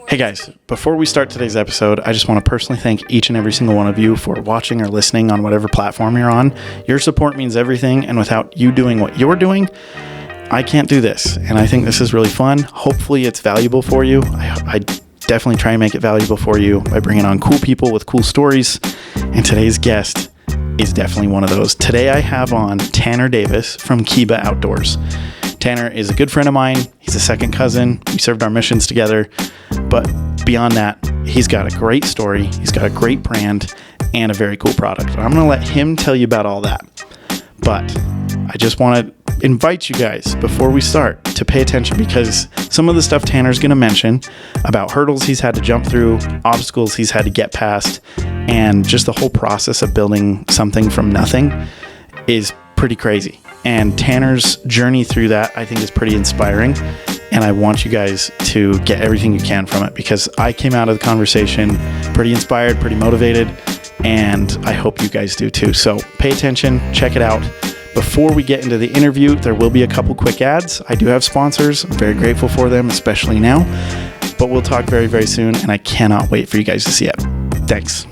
Hey guys, before we start today's episode, I just want to personally thank each and every single one of you for watching or listening on whatever platform you're on. Your support means everything, and without you doing what you're doing, I can't do this. And I think this is really fun. Hopefully it's valuable for you. I definitely try and make it valuable for you by bringing on cool people with cool stories. And today's guest is definitely one of those. Today I have on Tanner Davis from Kiba Outdoors. Tanner is a good friend of mine. He's a second cousin. We served our missions together. But beyond that, he's got a great story. He's got a great brand and a very cool product. I'm going to let him tell you about all that. But I just want to invite you guys before we start to pay attention, because some of the stuff Tanner's going to mention about hurdles he's had to jump through, obstacles he's had to get past, and just the whole process of building something from nothing is pretty crazy. And Tanner's journey through that, I think, is pretty inspiring. And I want you guys to get everything you can from it, because I came out of the conversation pretty inspired, pretty motivated, and I hope you guys do too. So pay attention, check it out. Before we get into the interview, there will be a couple quick ads. I do have sponsors. I'm very grateful for them, especially now. But we'll talk very, very soon, and I cannot wait for you guys to see it. Thanks.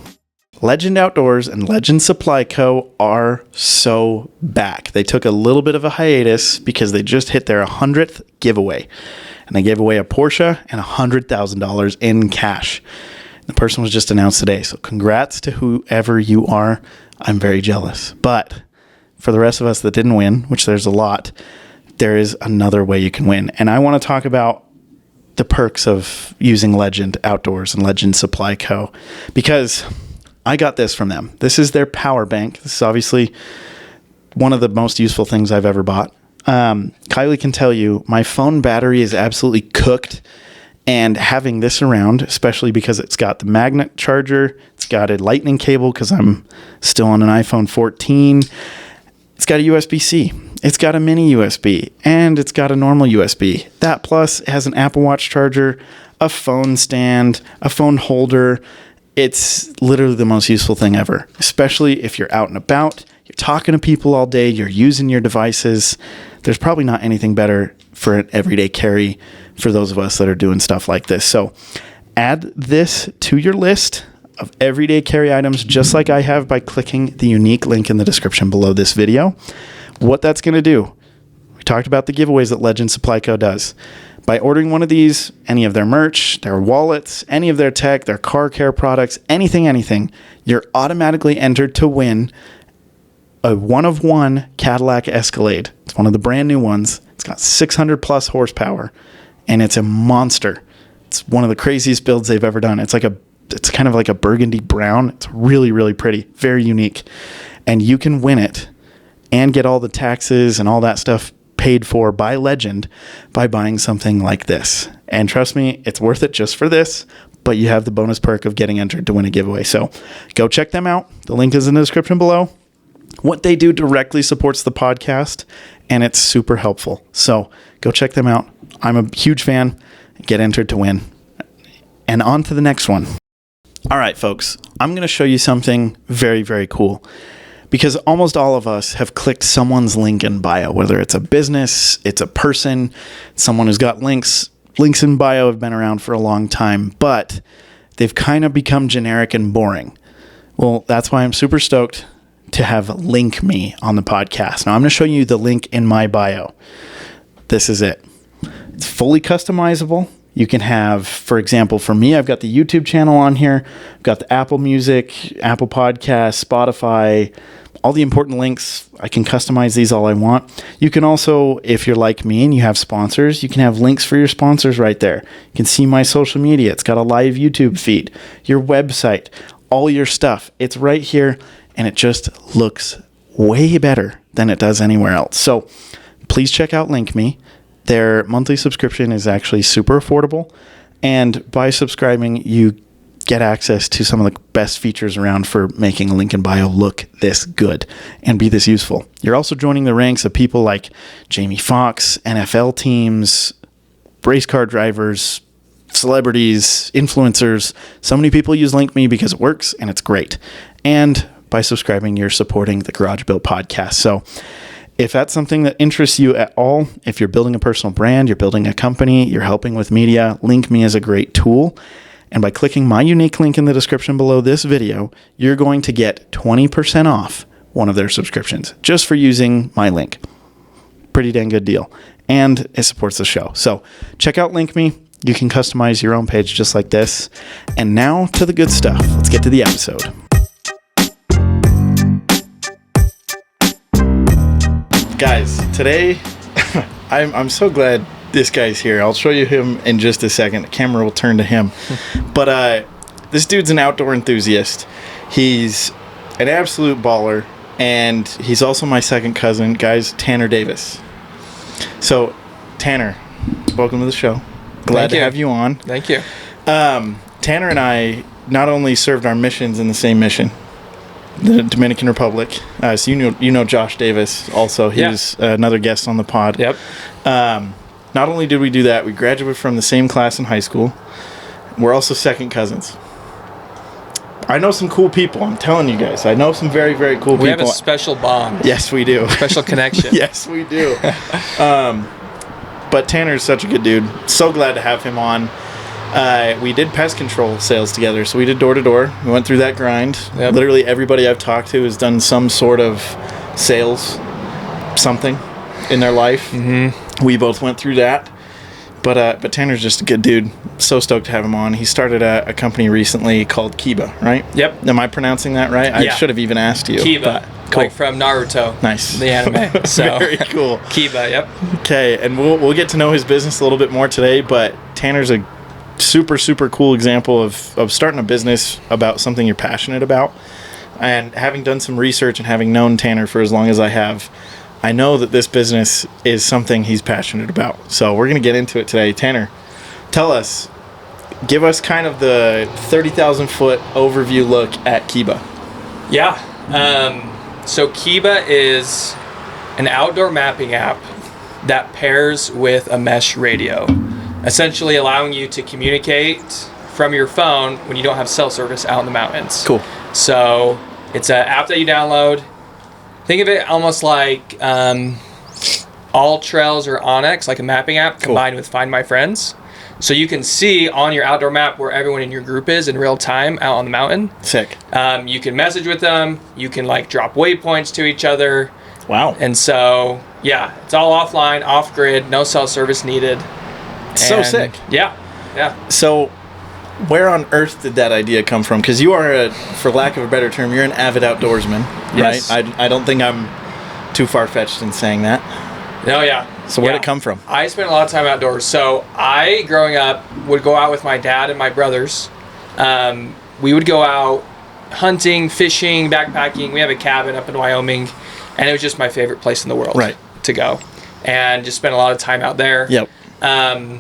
Legend Outdoors and Legend Supply Co. are so back. They took a little bit of a hiatus because they just hit their 100th giveaway. And they gave away a Porsche and $100,000 in cash. The person was just announced today. So congrats to whoever you are. I'm very jealous. But for the rest of us that didn't win, which there's a lot, there is another way you can win. And I want to talk about the perks of using Legend Outdoors and Legend Supply Co. because I got this from them. This is their power bank. This is obviously one of the most useful things I've ever bought. Kylie can tell you my phone battery is absolutely cooked, and having this around, especially because it's got the magnet charger, it's got a lightning cable because I'm still on an iPhone 14. It's got a USB-C. It's got a mini USB, and it's got a normal USB. That plus it has an Apple Watch charger, a phone stand, a phone holder. It's literally the most useful thing ever, especially if you're out and about, you're talking to people all day, you're using your devices. There's probably not anything better for an everyday carry for those of us that are doing stuff like this. So add this to your list of everyday carry items, just like I have, by clicking the unique link in the description below this video. What that's going to do, we talked about the giveaways that Legend Supply Co. does. By ordering one of these, any of their merch, their wallets, any of their tech, their car care products, anything, you're automatically entered to win a one-of-one Cadillac Escalade. It's one of the brand new ones. It's got 600 plus horsepower, and it's a monster. It's one of the craziest builds they've ever done. It's kind of like a burgundy brown. It's really, really pretty, very unique. And you can win it and get all the taxes and all that stuff paid for by Legend by buying something like this. And trust me, it's worth it just for this, but you have the bonus perk of getting entered to win a giveaway. So go check them out. The link is in the description below. What they do directly supports the podcast, and it's super helpful. So go check them out. I'm a huge fan. Get entered to win. And on to the next one. All right, folks, I'm going to show you something very, very cool, because almost all of us have clicked someone's link in bio, whether it's a business, it's a person, someone who's got links. Links in bio have been around for a long time, but they've kind of become generic and boring. Well, that's why I'm super stoked to have Link Me on the podcast. Now, I'm going to show you the link in my bio. This is it. It's fully customizable. You can have, for example, for me, I've got the YouTube channel on here. I've got the Apple Music, Apple Podcasts, Spotify, all the important links. I can customize these all I want. You can also, if you're like me and you have sponsors, you can have links for your sponsors right there. You can see my social media. It's got a live YouTube feed, your website, all your stuff. It's right here, and it just looks way better than it does anywhere else. So please check out Link Me. Their monthly subscription is actually super affordable, and by subscribing, you get access to some of the best features around for making a link in bio look this good and be this useful. You're also joining the ranks of people like Jamie Foxx, NFL teams, race car drivers, celebrities, influencers. So many people use Link Me because it works and it's great. And by subscribing, you're supporting the Garage Built podcast. So If that's something that interests you at all, if you're building a personal brand, you're building a company, you're helping with media, LinkMe is a great tool. And by clicking my unique link in the description below this video, you're going to get 20% off one of their subscriptions just for using my link. Pretty dang good deal. And it supports the show. So check out LinkMe. You can customize your own page just like this. And now to the good stuff. Let's get to the episode. Guys, today I'm so glad this guy's here. I'll show you him in just a second. The camera will turn to him. But this dude's an outdoor enthusiast. He's an absolute baller. And he's also my second cousin, guys, Tanner Davis. So, Tanner, welcome to the show. Glad to have you on. Thank you. Tanner and I not only served our missions in the same mission, the Dominican Republic. So you know Josh Davis also. He was another guest on the pod. Yep. Not only did we do that, we graduated from the same class in high school. We're also second cousins. I know some cool people. I'm telling you guys. I know some very, very cool people. We have a special bond. Yes, we do. Special connection. Yes, we do. But Tanner's such a good dude. So glad to have him on. We did pest control sales together. So we did door-to-door. We went through that grind. Yep. Literally everybody I've talked to has done some sort of sales, something in their life. Mm-hmm. We both went through that. But Tanner's just a good dude. So stoked to have him on. He started a company recently called Kiba, right? Yep. Am I pronouncing that right? I should have even asked you. Kiba. Cool. Like from Naruto. Nice. The anime. So very cool. Kiba, yep. Okay, and we'll get to know his business a little bit more today, but Tanner's a super, super cool example of starting a business about something you're passionate about. And having done some research and having known Tanner for as long as I have, I know that this business is something he's passionate about. So we're going to get into it today. Tanner, give us kind of the 30,000 foot overview look at Kiba. Yeah. So Kiba is an outdoor mapping app that pairs with a mesh radio, essentially allowing you to communicate from your phone when you don't have cell service out in the mountains. Cool. So it's an app that you download. Think of it almost like All Trails or Onyx, like a mapping app combined with Find My Friends. So you can see on your outdoor map where everyone in your group is in real time out on the mountain. Sick. You can message with them. You can like drop waypoints to each other. Wow. And so, yeah, it's all offline, off grid, no cell service needed. So sick. Yeah. So where on earth did that idea come from? Because you are, for lack of a better term, you're an avid outdoorsman, yes. right? I don't think I'm too far-fetched in saying that. No, yeah. So where did it come from? I spent a lot of time outdoors. So I, growing up, would go out with my dad and my brothers. We would go out hunting, fishing, backpacking. We have a cabin up in Wyoming, and it was just my favorite place in the world to go. And just spent a lot of time out there. Yep. And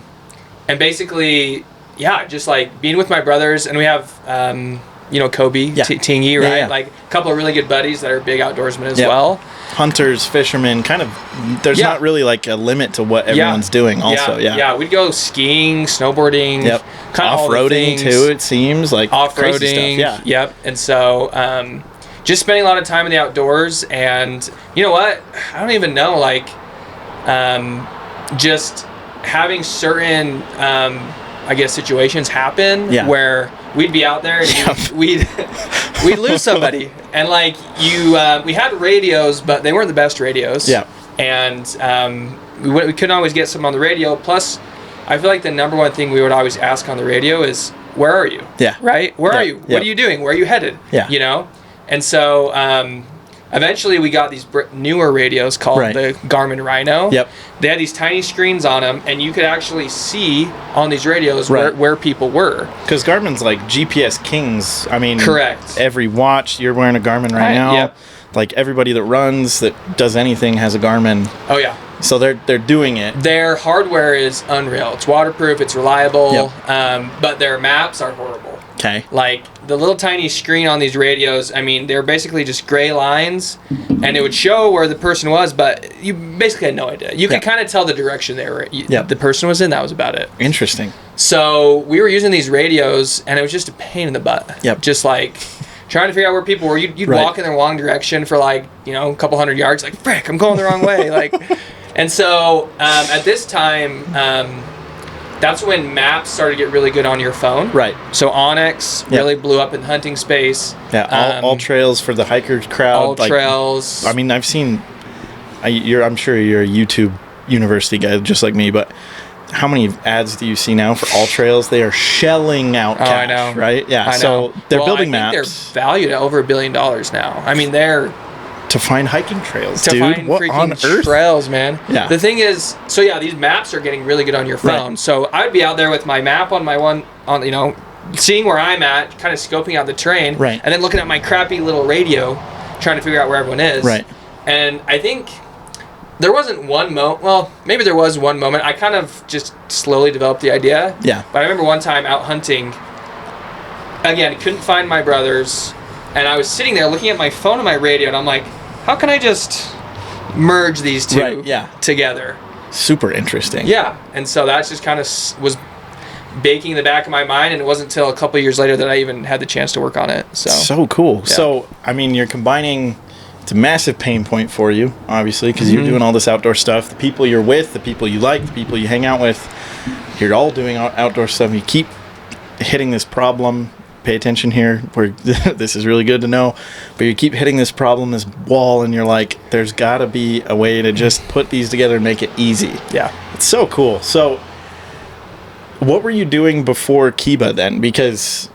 basically, just like being with my brothers, and we have, Kobe, Tingy, right? Yeah. Like a couple of really good buddies that are big outdoorsmen as well. Hunters, fishermen, kind of, there's not really like a limit to what everyone's doing also. Yeah, we'd go skiing, snowboarding, kind of off-roading too, it seems, like off-roading stuff. Yep. And so just spending a lot of time in the outdoors, and you know what? I don't even know, like just having certain situations happen where we'd be out there and we'd lose somebody, and like we had radios, but they weren't the best radios. And we couldn't always get some on the radio. Plus, I feel like the number one thing we would always ask on the radio is, "Where are you?" Right? Where are you? What are you doing? Where are you headed? You know. And so eventually we got these newer radios called the Garmin Rhino. They had these tiny screens on them, and you could actually see on these radios where people were. Because Garmin's like GPS kings. I mean, correct. Every watch, you're wearing a Garmin right now. Like everybody that runs, that does anything has a Garmin. Oh yeah. So they're doing it. Their hardware is unreal. It's waterproof. It's reliable. But their maps are horrible. Okay. Like the little tiny screen on these radios, I mean, they're basically just gray lines, and it would show where the person was, but you basically had no idea. You could kind of tell the direction the person was in. That was about it. Interesting. So we were using these radios, and it was just a pain in the butt. Just like trying to figure out where people were. You'd walk in the wrong direction for like, you know, a couple hundred yards, like, frick, I'm going the wrong way. Like, and so at this time, that's when maps started to get really good on your phone. Right. So Onyx really blew up in the hunting space. Yeah, all trails for the hiker crowd. All trails. I mean, I've seen, I'm sure you're a YouTube university guy just like me, but how many ads do you see now for all trails? They are shelling out cash, I know. right? Yeah, so they're building maps. They're valued at over $1 billion now. I mean, they're... To find hiking trails, to dude. Find what on earth? Trails, man. Yeah. The thing is, so yeah, these maps are getting really good on your phone. Right. So I'd be out there with my map on you know, seeing where I'm at, kind of scoping out the terrain, right, and then looking at my crappy little radio, trying to figure out where everyone is. Right. And I think there wasn't one moment. Well, maybe there was one moment. I kind of just slowly developed the idea. Yeah. But I remember one time out hunting. Again, couldn't find my brothers, and I was sitting there looking at my phone and my radio, and I'm like, how can I just merge these two together? Super interesting. Yeah, and so that just kind of was baking in the back of my mind, and it wasn't until a couple of years later that I even had the chance to work on it. So cool. Yeah. So, I mean, you're combining, it's a massive pain point for you, obviously, because you're doing all this outdoor stuff. The people you're with, the people you like, the people you hang out with, you're all doing outdoor stuff. You keep hitting this problem. Pay attention here, where this is really good to know, but you keep hitting this problem, this wall, and you're like, there's got to be a way to just put these together and make it easy. Yeah. It's so cool. So what were you doing before Kiba then? Because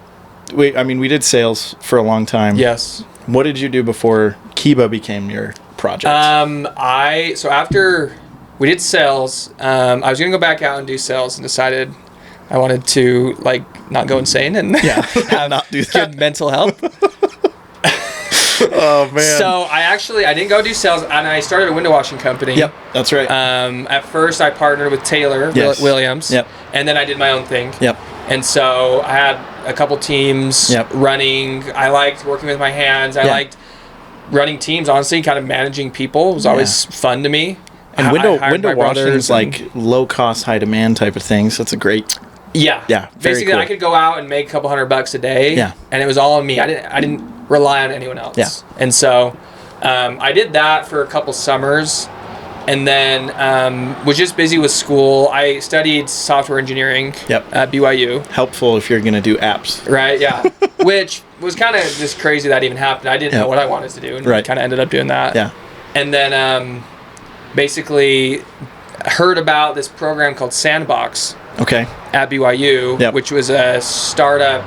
we did sales for a long time. Yes. What did you do before Kiba became your project? So after we did sales, I was going to go back out and do sales, and decided I wanted to not go insane and have not do that. Good mental health. Oh man! So I didn't go do sales, and I started a window washing company. Yep, that's right. At first, I partnered with Taylor Williams. Yep. And then I did my own thing. Yep. And so I had a couple teams running. I liked working with my hands. I liked running teams. Honestly, kind of managing people was always fun to me. And window washing is like low cost, high demand type of thing. So it's a great. Yeah. Basically, cool. I could go out and make a couple $100 a day. Yeah. And it was all on me. I didn't rely on anyone else. Yeah. And so I did that for a couple summers, and then was just busy with school. I studied software engineering at BYU. Helpful if you're going to do apps. Right, yeah. Which was kind of just crazy that even happened. I didn't know what I wanted to do, and kind of ended up doing that. Yeah. And then basically heard about this program called Sandbox. Okay. At BYU, which was a startup.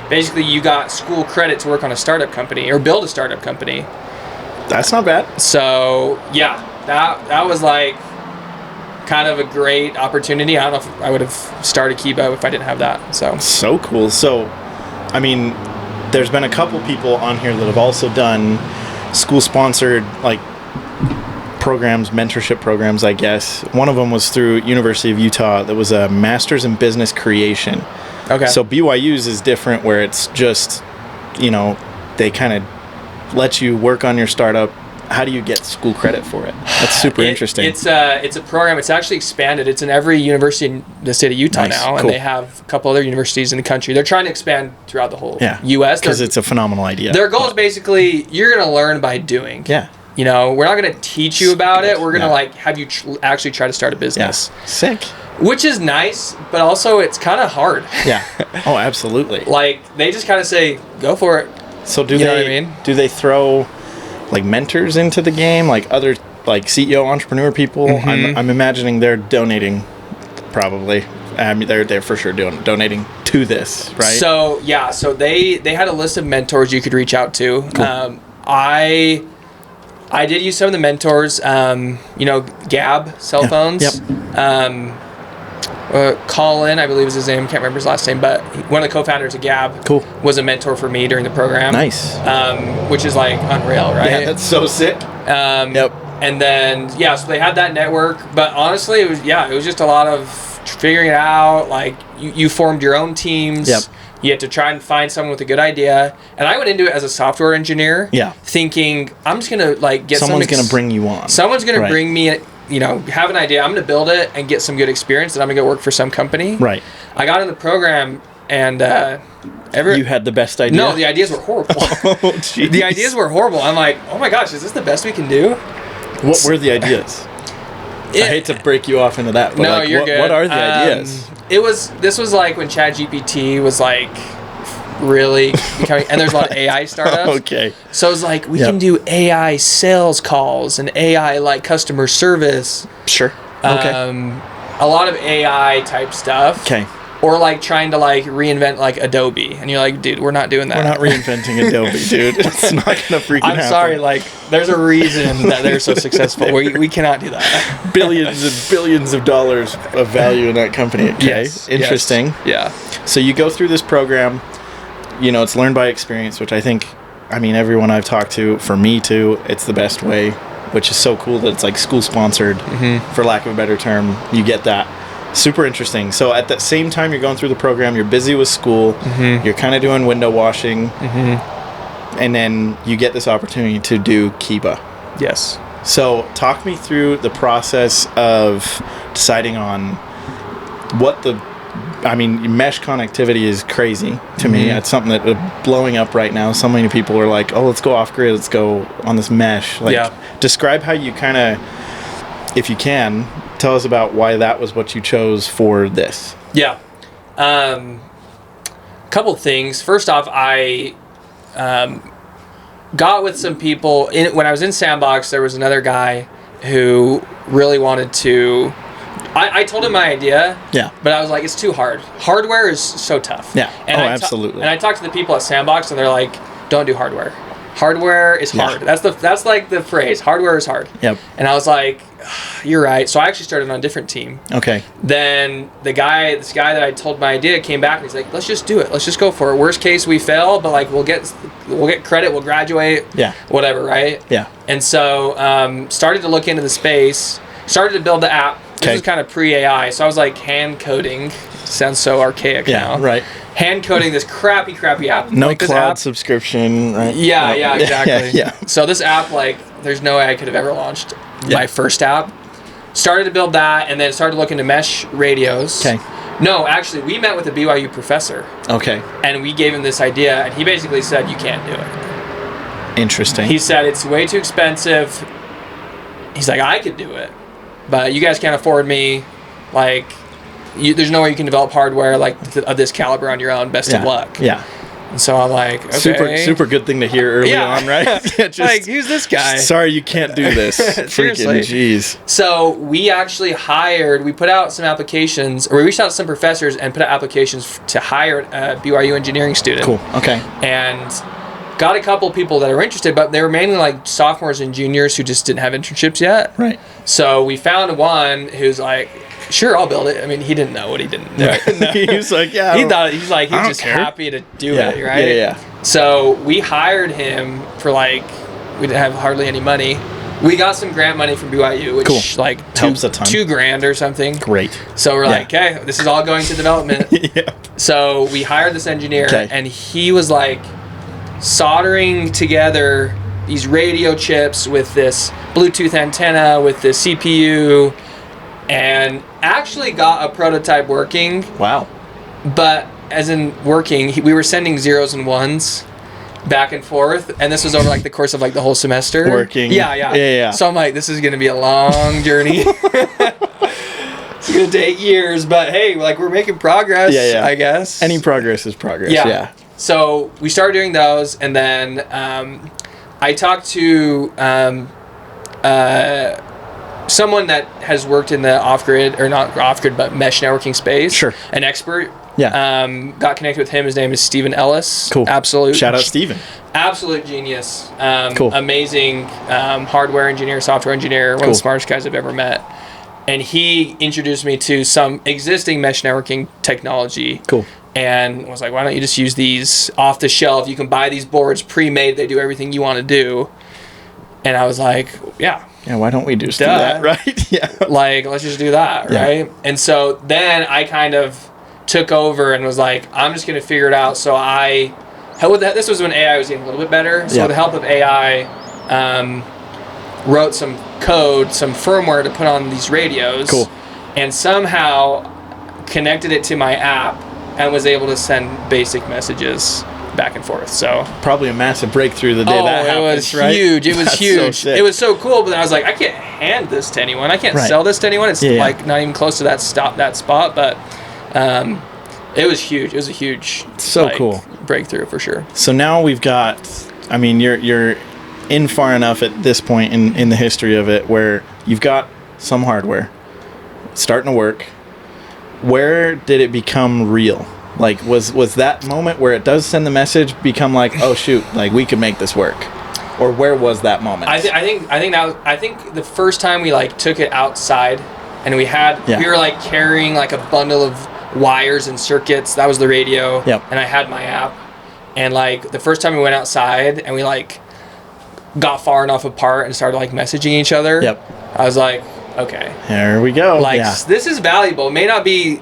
Basically, you got school credit to work on a startup company or build a startup company. That's not bad. So yeah, that was like kind of a great opportunity. I don't know if I would have started Kiba if I didn't have that. So cool. So, I mean, there's been a couple people on here that have also done school-sponsored programs, mentorship programs, I guess. One of them was through University of Utah. That was a master's in business creation. Okay. So BYU's is different, where it's just, they kind of let you work on your startup. How do you get school credit for it? That's super interesting. It's a program. It's actually expanded. It's in every university in the state of Utah now, and they have a couple other universities in the country. They're trying to expand throughout the whole U.S. Because it's a phenomenal idea. Their goal is basically you're going to learn by doing. Yeah. We're not going to teach you about it. We're going to have you actually try to start a business. Yeah. Sick. Which is nice, but also it's kind of hard. Yeah. Oh, absolutely. They just kind of say, go for it. So do they throw mentors into the game, other CEO entrepreneur people? Mm-hmm. I'm imagining they're donating, probably. I mean, they're for sure donating to this, right? So yeah, they had a list of mentors you could reach out to. Cool. I did use some of the mentors, Gab cell phones. Yep. Colin, I believe is his name. Can't remember his last name, but one of the co-founders of Gab was a mentor for me during the program. Nice. Which is unreal, right? Yeah, that's so sick. Yep. And then so they had that network, but honestly, it was just a lot of figuring it out. You formed your own teams. Yep. You had to try and find someone with a good idea. And I went into it as a software engineer, thinking I'm just gonna get someone's gonna bring you on. Someone's gonna bring me, have an idea. I'm gonna build it and get some good experience. Then I'm gonna go work for some company. Right. I got in the program, And you had the best idea? No, the ideas were horrible. Oh, geez. The ideas were horrible. I'm like, oh my gosh, is this the best we can do? What were the ideas? I hate to break you off into that, but no, you're good. What are the ideas? This was like when ChatGPT was like really becoming, and there's a lot of AI startups. Okay. So it's like, we can do AI sales calls and AI like customer service. Sure. Okay. A lot of AI type stuff. Okay. Or like trying to like reinvent like Adobe, and you're like, dude, we're not doing that. We're not reinventing Adobe, dude. It's not gonna freaking happen. I'm sorry, like there's a reason that they're so successful. We cannot do that. Billions and billions of dollars of value in that company. Okay, yes, interesting. Yes. Yeah. So you go through this program. You know, it's learned by experience, which I think, I mean, everyone I've talked to, for me too, it's the best way. Which is so cool that it's like school sponsored, for lack of a better term. You get that. Super interesting. So at the same time you're going through the program, you're busy with school, you're kind of doing window washing, and then you get this opportunity to do Kiba. Yes. So talk me through the process of deciding on what mesh connectivity is crazy to me. It's something that is blowing up right now. So many people are like, oh, let's go off grid, let's go on this mesh. Like, describe how you kind of, if you can, tell us about why that was what you chose for this. Yeah. Couple things. First off, I got with some people. When I was in Sandbox, there was another guy who really wanted to... I told him my idea, but I was like, it's too hard. Hardware is so tough. Yeah, absolutely. And I talked to the people at Sandbox, and they're like, don't do hardware. Hardware is hard. That's like the phrase. Hardware is hard. Yep. And I was like, you're right. So I actually started on a different team. Okay. Then this guy that I told my idea came back and he's like, let's just do it. Let's just go for it. Worst case, we fail, but like we'll get credit. We'll graduate. Yeah. Whatever, right? Yeah. And so started to look into the space. Started to build the app. This was kind of pre-AI, so I was like hand coding. Sounds so archaic now. Yeah, right. Hand coding this crappy app. No like cloud subscription, right? Yeah, exactly. Yeah. So this app, like, there's no way I could have ever launched my first app. Started to build that, and then started looking to mesh radios. Okay. No, actually, we met with a BYU professor. Okay. And we gave him this idea, and he basically said, you can't do it. Interesting. He said, it's way too expensive. He's like, I could do it, but you guys can't afford me. Like, there's no way you can develop hardware like of this caliber on your own. Best of luck. Yeah. And so I'm like, okay. Super good thing to hear early on, right? Just, like, who's this guy? Sorry, you can't do this. Freaking jeez. So we actually we put out some applications, or we reached out to some professors and put out applications to hire a BYU engineering student. Cool. Okay. And got a couple people that are interested, but they were mainly like sophomores and juniors who just didn't have internships yet. Right. So we found one who's like, sure, I'll build it. I mean, he didn't know what he didn't know. He was like, yeah. He's just happy to do it, right? Yeah. So we hired him for like, we didn't have hardly any money. We got some grant money from BYU, which like helps a ton. $2,000 or something. Great. So we're like, okay, this is all going to development. So we hired this engineer, and he was like soldering together these radio chips with this Bluetooth antenna, with the CPU, and actually got a prototype working. Wow. But as in working, we were sending zeros and ones back and forth, and this was over like the course of like the whole semester. Working. Yeah. So I'm like, this is going to be a long journey. It's going to take years, but hey, like we're making progress, I guess. Any progress is progress. Yeah. So we started doing those, and then I talked to someone that has worked in the off-grid, or not off-grid, but mesh networking space. Sure. An expert. Yeah. Got connected with him. His name is Stephen Ellis. Cool. Absolute. Shout out Stephen. Absolute genius. Cool. Amazing hardware engineer, software engineer, one of the smartest guys I've ever met. And he introduced me to some existing mesh networking technology. Cool. And was like, why don't you just use these off the shelf? You can buy these boards pre-made. They do everything you want to do. And I was like, yeah. Yeah, why don't we just do that, right? Yeah. Like, let's just do that, right? And so then I kind of took over and was like, I'm just going to figure it out. So this was when AI was getting a little bit better. So with the help of AI, wrote some code, some firmware to put on these radios. Cool. And somehow connected it to my app. and was able to send basic messages back and forth. So probably a massive breakthrough the day that happened. It was huge. It was That's huge. So it was so cool. But then I was like, I can't hand this to anyone. I can't sell this to anyone. It's like not even close to that spot. But it was huge. It was a huge cool breakthrough for sure. So now we've got. I mean, you're in far enough at this point in the history of it where you've got some hardware starting to work. Where did it become real? Like, was that moment where it does send the message become like, oh shoot, like we could make this work, or where was that moment? I think the first time we like took it outside, and we were like carrying like a bundle of wires and circuits. That was the radio. Yep. And I had my app, and like the first time we went outside and we like got far enough apart and started like messaging each other. Yep. I was like, okay, there we go. Like this is valuable. It may not be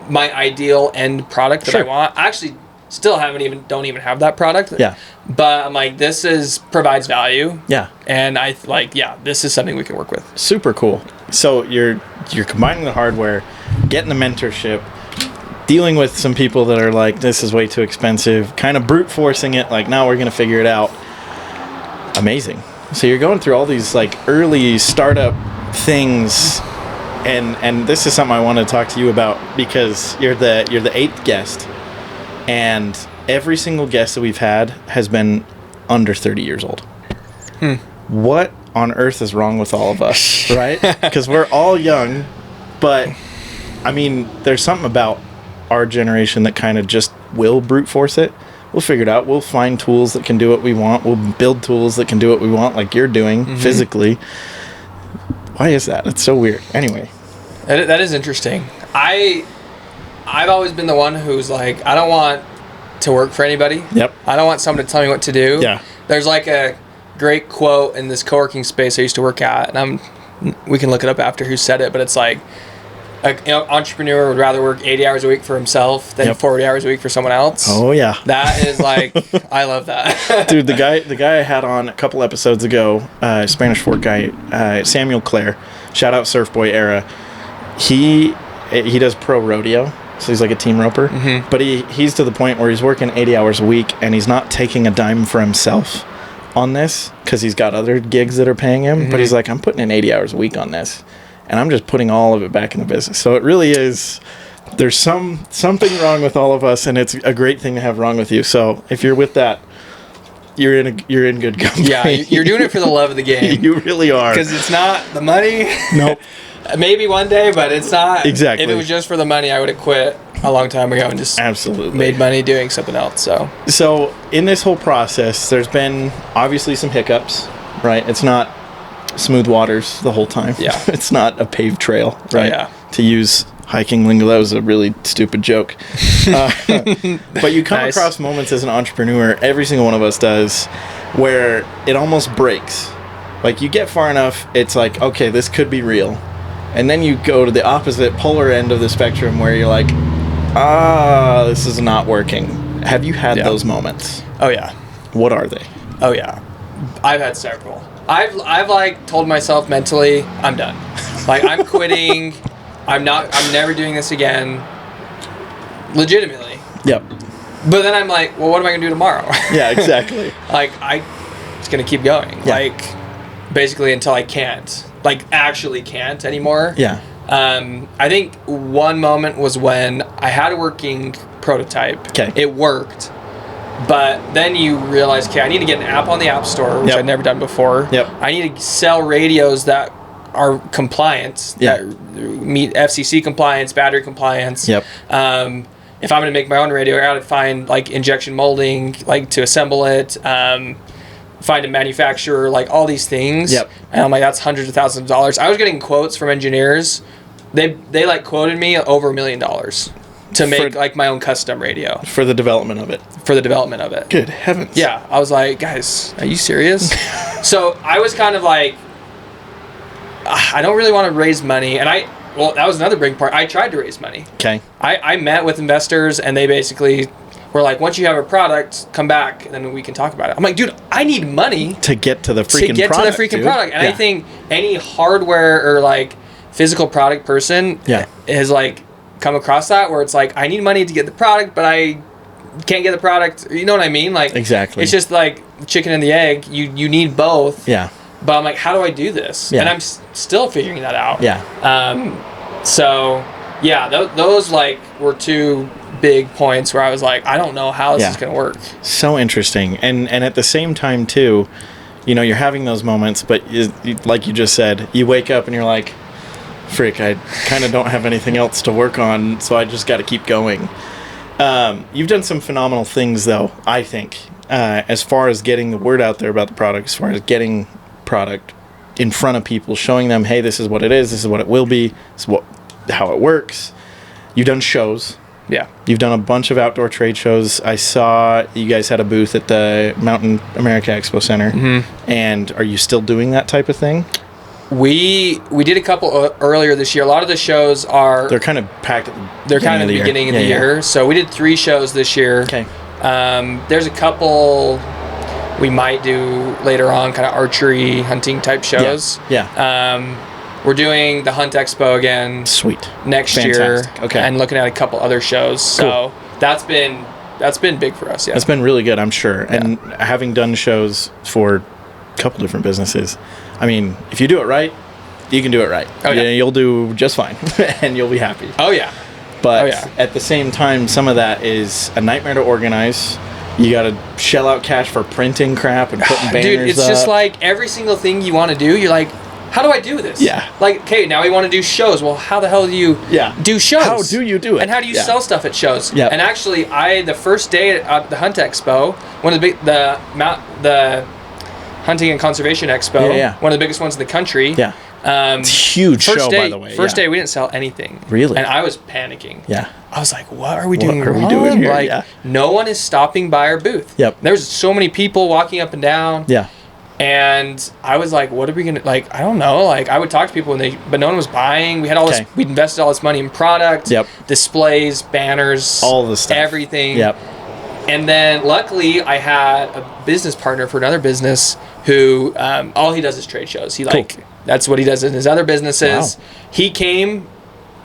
my ideal end product that I want. I actually still don't even have that product. Yeah. But I'm like, provides value. Yeah. And this is something we can work with. Super cool. So you're combining the hardware, getting the mentorship, dealing with some people that are like, this is way too expensive, kind of brute forcing it, like, now we're going to figure it out. Amazing. So you're going through all these like early startup things, and this is something I want to talk to you about because you're the 8th guest, and every single guest that we've had has been under 30 years old. What on earth is wrong with all of us, right? Because we're all young, but I mean, there's something about our generation that kind of just will brute force it. We'll figure it out. We'll find tools that can do what we want. We'll build tools that can do what we want, like you're doing physically. Why is that? It's so weird. Anyway. That is interesting. I've always been the one who's like, I don't want to work for anybody. Yep. I don't want someone to tell me what to do. Yeah. There's like a great quote in this co-working space I used to work at, and we can look it up after who said it, but it's like, an entrepreneur would rather work 80 hours a week for himself than 40 hours a week for someone else. Oh yeah. That is like, I love that. Dude, the guy I had on a couple episodes ago, Spanish Fork guy, Samuel Clare, shout out Surf Boy era. He does pro rodeo, so he's like a team roper. But he's to the point where he's working 80 hours a week, and he's not taking a dime for himself on this because he's got other gigs that are paying him. But he's like, I'm putting in 80 hours a week on this, and I'm just putting all of it back in the business. So it really is, there's something wrong with all of us, and it's a great thing to have wrong with you. So if you're with that, you're in good company. Yeah, you're doing it for the love of the game. You really are. Because it's not the money. Nope. Maybe one day, but it's not. Exactly. If it was just for the money, I would have quit a long time ago and just made money doing something else. So in this whole process, there's been obviously some hiccups, right? It's not smooth waters the whole time. Yeah. It's not a paved trail, right? Oh, yeah. To use hiking lingo, that was a really stupid joke. But you come across moments as an entrepreneur, every single one of us does, where it almost breaks. Like you get far enough, it's like, okay, this could be real. And then you go to the opposite polar end of the spectrum where you're like, this is not working. Have you had those moments? Oh yeah. What are they? Oh yeah. I've had several. I've like told myself mentally, I'm done. Like I'm quitting. I'm never doing this again. Legitimately. Yep. But then I'm like, well, what am I gonna do tomorrow? Yeah, exactly. Like it's gonna keep going. Yeah. Like basically until I can't. Like actually can't anymore. Yeah. I think one moment was when I had a working prototype. Okay. It worked. But then you realize, okay, I need to get an app on the App Store, which I'd never done before. Yep. I need to sell radios that are compliant, that meet FCC compliance, battery compliance. Yep. If I'm going to make my own radio, I got to find like injection molding, like to assemble it. Find a manufacturer, like all these things. Yep. And I'm like, that's hundreds of thousands of dollars. I was getting quotes from engineers. They like quoted me over $1 million to make like my own custom radio. For the development of it. Good heavens. Yeah. I was like, guys, are you serious? So I was kind of like, I don't really want to raise money. And that was another big part. I tried to raise money. Okay. I met with investors, and they basically were like, once you have a product, come back, and then we can talk about it. I'm like, dude, I need money to get to the freaking product. And I think any hardware or like physical product person is like come across that where it's like, I need money to get the product, but I can't get the product. You know what I mean? Like, exactly. It's just like the chicken and the egg. You need both. Yeah. But I'm like, how do I do this? Yeah. And I'm still figuring that out. Yeah. So yeah, those like were two big points where I was like, I don't know how this is going to work. So interesting. And at the same time too, you know, you're having those moments, but like you just said, you wake up and you're like, frick, I kind of don't have anything else to work on, so I just got to keep going. You've done some phenomenal things, though, I think, as far as getting the word out there about the product, as far as getting product in front of people, showing them, hey, this is what it is, this is what it will be, this is how it works. You've done shows. Yeah. You've done a bunch of outdoor trade shows. I saw you guys had a booth at the Mountain America Expo Center. Mm-hmm. And are you still doing that type of thing? We did a couple earlier this year. A lot of the shows are... They're kind of packed at the beginning of the year. So we did 3 shows this year. Okay. There's a couple we might do later on, kind of archery, hunting type shows. Yeah. We're doing the Hunt Expo again. Sweet. Next Fantastic. year. Okay. And looking at a couple other shows. So that's been big for us, yeah. That's been really good, I'm sure. Yeah. And having done shows for a couple different businesses, I mean, if you do it right, you can do it right. Oh, yeah. You'll do just fine, and you'll be happy. Oh, yeah. But at the same time, some of that is a nightmare to organize. You got to shell out cash for printing crap and putting banners Dude, it's up. just like every single thing you want to do, you're like, how do I do this? Yeah. Like, okay, now we want to do shows. Well, how the hell do you do shows? How do you do it? And how do you sell stuff at shows? Yeah. And actually, the first day at the Hunt Expo, one of the Hunting and Conservation Expo, one of the biggest ones in the country. Yeah. It's a huge show, by the way. First day, we didn't sell anything. Really? And I was panicking. Yeah. I was like, what are we doing wrong? What are we doing here? Like, no one is stopping by our booth. Yep. There's so many people walking up and down. Yeah. And I was like, what are we going to, like, I don't know. Like, I would talk to people, but no one was buying. We had all this, we'd invested all this money in product, displays, banners, all the stuff. Everything. Yep. And then luckily I had a business partner for another business who, all he does is trade shows. He that's what he does in his other businesses. Wow. He came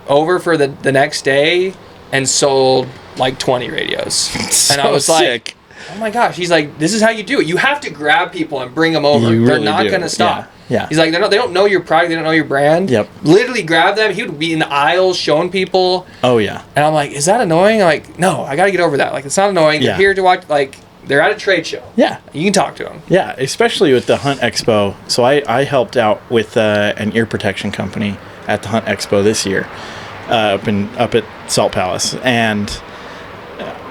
over for the next day and sold like 20 radios. And I was like, oh my gosh. He's like, this is how you do it. You have to grab people and bring them over. They're not going to stop. Yeah. He's like, they don't know your product. They don't know your brand. Yep. Literally grab them. He would be in the aisles showing people. Oh, yeah. And I'm like, is that annoying? I'm like, no, I got to get over that. Like, it's not annoying. They're here to watch, like, they're at a trade show. Yeah. You can talk to them. Yeah, especially with the Hunt Expo. So I helped out with an ear protection company at the Hunt Expo this year up at Salt Palace. And,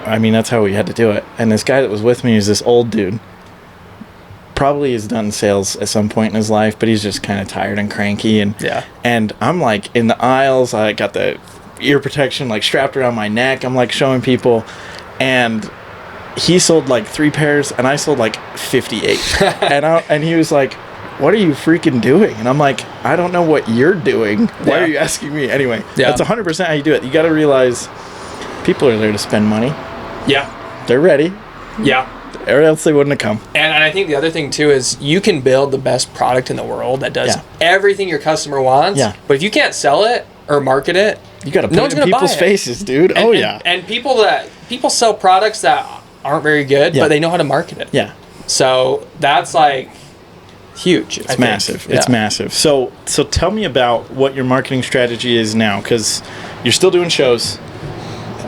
I mean, that's how we had to do it. And this guy that was with me is this old dude. Probably has done sales at some point in his life, but he's just kind of tired and cranky. And I'm like in the aisles. I got the ear protection like strapped around my neck. I'm like showing people. And he sold like 3 pairs and I sold like 58. and he was like, what are you freaking doing? And I'm like, I don't know what you're doing. Why are you asking me? Anyway, that's 100% how you do it. You got to realize people are there to spend money. Yeah. They're ready. Yeah. Or else they wouldn't have come. And I think the other thing too is you can build the best product in the world that does everything your customer wants. Yeah. But if you can't sell it or market it, you got to put it in people's faces, dude. And people sell products that aren't very good, but they know how to market it. Yeah. So that's like huge. It's massive. It's massive. So tell me about what your marketing strategy is now, because you're still doing shows.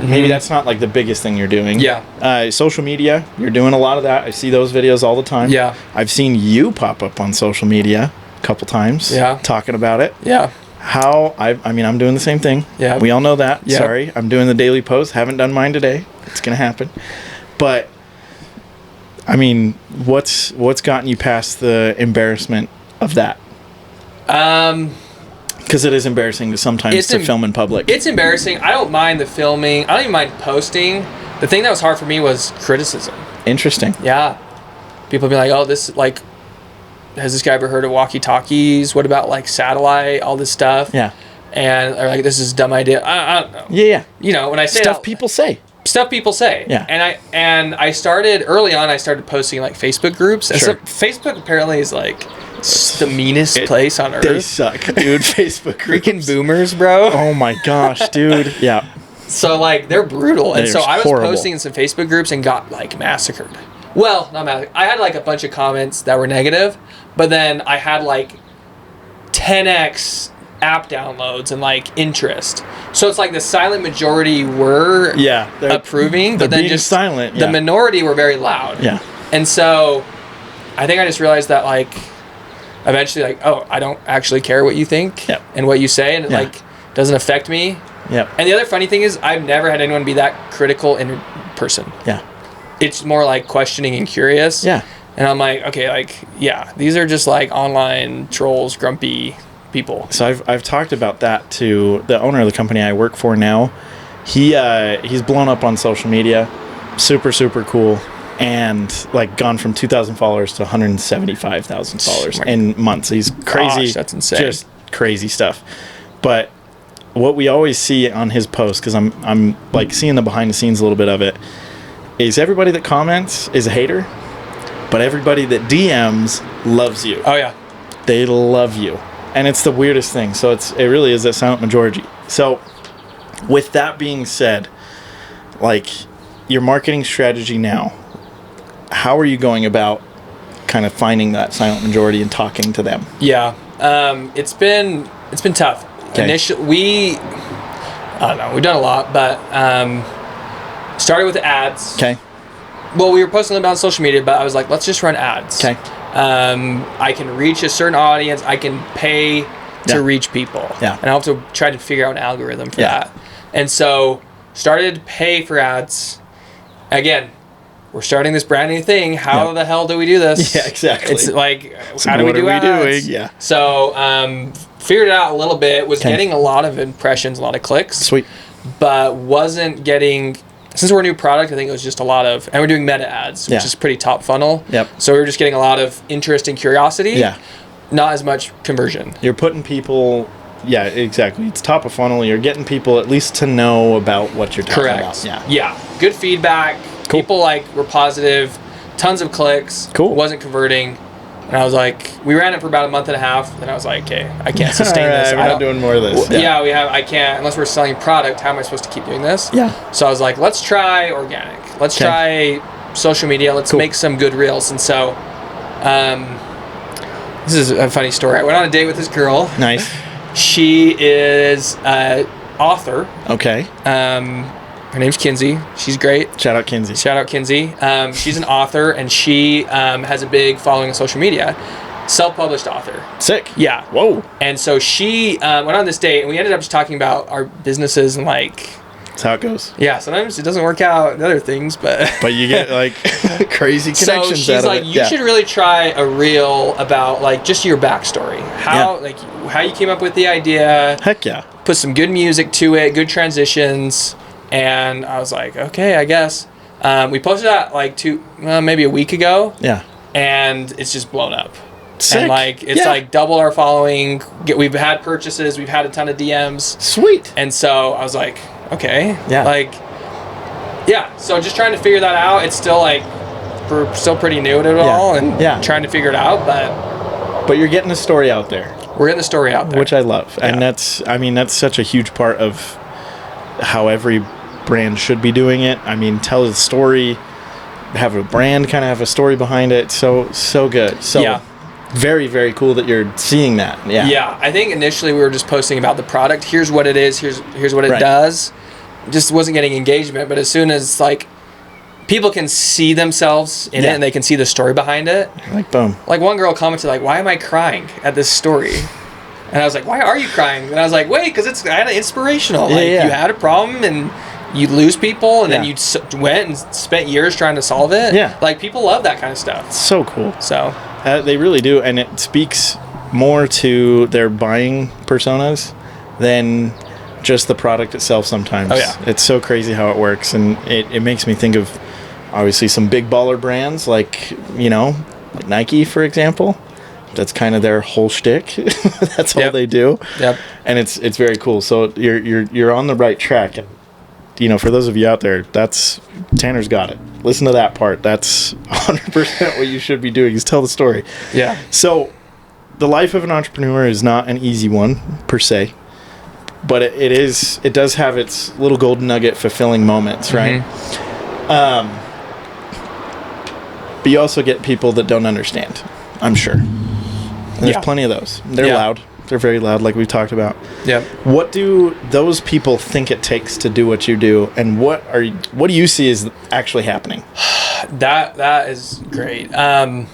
Maybe that's not like the biggest thing you're doing. Yeah. Social media, you're doing a lot of that. I see those videos all the time. Yeah. I've seen you pop up on social media a couple times. Yeah. Talking about it. Yeah. I mean, I'm doing the same thing. Yeah. We all know that. Yeah. Sorry. I'm doing the daily post. Haven't done mine today. It's going to happen. But, I mean, what's gotten you past the embarrassment of that? Because it is embarrassing to sometimes to film in public. It's embarrassing. I don't mind the filming. I don't even mind posting. The thing that was hard for me was criticism. Interesting. Yeah. People be like, oh, this, like, has this guy ever heard of walkie-talkies? What about, like, satellite? All this stuff. Yeah. And they're like, this is a dumb idea. I don't know. Yeah. You know, when I say stuff people say. Stuff people say. Yeah. And I started, early on, I started posting, like, Facebook groups. And Sure. so Facebook apparently is, like, It's the meanest place on earth. They suck, dude. Facebook groups. Freaking boomers, bro. Oh my gosh, dude. Yeah. So like they're brutal, and so I was horrible. posting in some Facebook groups and got like massacred. Well, not massacred. I had like a bunch of comments that were negative, but then I had like 10x app downloads and like interest. So it's like the silent majority were approving, but then just silent. The minority were very loud. Yeah. And so I think I just realized that like eventually like, oh, I don't actually care what you think and what you say, and it like doesn't affect me. Yeah. And the other funny thing is I've never had anyone be that critical in person. Yeah. It's more like questioning and curious. Yeah. And I'm like, okay, like, yeah, these are just like online trolls, grumpy people. So I've talked about that to the owner of the company I work for now. He's blown up on social media, super cool, and like gone from 2,000 followers to 175,000 followers in months. He's crazy. Gosh, that's insane. Just crazy stuff. But what we always see on his posts, because I'm like seeing the behind the scenes a little bit of it, is everybody that comments is a hater, but everybody that DMs loves you. Oh yeah, they love you. And it's the weirdest thing. So it really is that silent majority. So with that being said, like your marketing strategy now, how are you going about kind of finding that silent majority and talking to them? Yeah. It's been tough. Okay. Initially, I don't know, we've done a lot, but started with ads. Okay. Well, we were posting them on social media, but I was like, let's just run ads. Okay. I can reach a certain audience. I can pay to reach people. Yeah. And I have to try to figure out an algorithm for that. And so started to pay for ads. Again, we're starting this brand new thing. How the hell do we do this? Yeah, exactly. It's like, how do we do ads? Yeah. So figured it out a little bit. Was getting a lot of impressions, a lot of clicks. Sweet. But wasn't getting... Since we're a new product, I think it was just a lot of... And we're doing meta ads, which is pretty top funnel. Yep. So we were just getting a lot of interest and curiosity. Yeah. Not as much conversion. You're putting people... Yeah, exactly. It's top of funnel. You're getting people at least to know about what you're talking about. Yeah. Good feedback. Cool. People were positive. Tons of clicks. Cool. Wasn't converting. And I was like, we ran it for about a month and a half. And I was like, okay, I can't sustain this. We're not doing more of this. I can't. Unless we're selling product, how am I supposed to keep doing this? Yeah. So I was like, let's try organic. Let's try social media. Let's make some good reels. And so, this is a funny story. I went on a date with this girl. Nice. She is an author. Okay. Her name's Kinsey. She's great. Shout out Kinsey. She's an author, and she has a big following on social media. Self-published author. Sick. Yeah. Whoa. And so she went on this date, and we ended up just talking about our businesses and like... That's how it goes. Yeah, sometimes it doesn't work out in other things, but... But you get like crazy connections out of it. So she's like, you should really try a reel about like just your backstory. How you came up with the idea. Heck yeah. Put some good music to it, good transitions. And I was like, okay, I guess. We posted that like maybe a week ago. Yeah. And it's just blown up. Sick. And like it's like doubled our following. We've had purchases. We've had a ton of DMs. Sweet. And so I was like, okay. Yeah. So just trying to figure that out. It's still like we're still pretty new at it all, and trying to figure it out. But you're getting the story out there. We're getting the story out there, which I love, and that's such a huge part of how every brand should be doing it. I mean, tell the story, have a brand kind of have a story behind it. So good. So very, very cool that you're seeing that. Yeah. I think initially we were just posting about the product. Here's what it is. Here's what it does. Just wasn't getting engagement. But as soon as like people can see themselves in it and they can see the story behind it. Like boom. Like one girl commented like, "Why am I crying at this story?" And I was like, "Why are you crying?" And I was like, "Wait, because it's kind of inspirational. You had a problem and you lose people, and then you went and spent years trying to solve it. Yeah. Like people love that kind of stuff. So cool. So they really do, and it speaks more to their buying personas than just the product itself sometimes. Oh, yeah. It's so crazy how it works, and it makes me think of obviously some big baller brands like like Nike, for example. That's kind of their whole shtick. That's all they do. Yep. And it's very cool. So you're on the right track, and for those of you out there, that's Tanner's got it. Listen to that part. That's 100% what you should be doing is tell the story. Yeah. So the life of an entrepreneur is not an easy one per se, but it does have its little golden nugget fulfilling moments, right? But you also get people that don't understand, I'm sure. And there's plenty of those. They're loud. They're very loud, like we talked about. Yeah. What do those people think it takes to do what you do, and what do you see is actually happening? That is great. I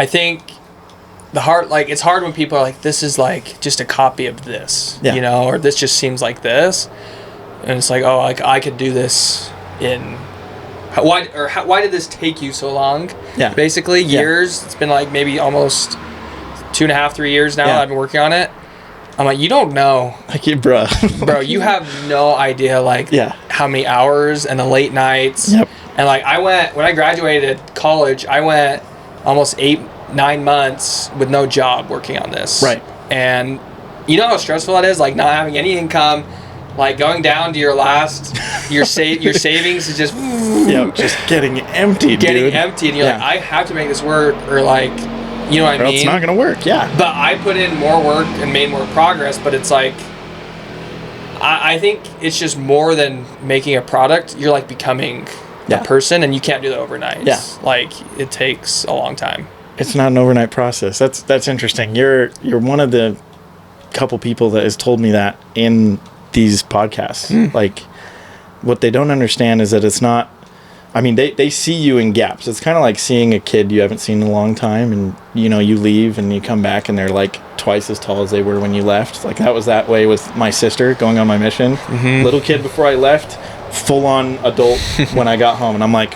think it's hard when people are like, this is like just a copy of this, you know, or this just seems like this, and it's like, oh, like I could do this in. Why did this take you so long? Yeah. Basically, years. It's been like maybe almost 2.5, 3 years now that I've been working on it. I'm like, you don't know. Like, bro, you have no idea, like, how many hours and the late nights. Yep. And, like, when I graduated college, I went almost 8-9 months with no job working on this. Right. And you know how stressful that is? Like, not having any income. Like going down to your savings is just just getting empty, and you're like, I have to make this work, or like, you know what I mean? It's not gonna work. But I put in more work and made more progress. But it's like, I think it's just more than making a product. You're like becoming a person, and you can't do that overnight. Like it takes a long time. It's not an overnight process. That's interesting. You're one of the couple people that has told me that in these podcasts. Like, what they don't understand is that it's not, I mean, they see you in gaps. It's kind of like seeing a kid you haven't seen in a long time, and you know, you leave and you come back and they're like twice as tall as they were when you left. Like, that was that way with my sister going on my mission. Little kid before I left, full on adult when I got home, and I'm like,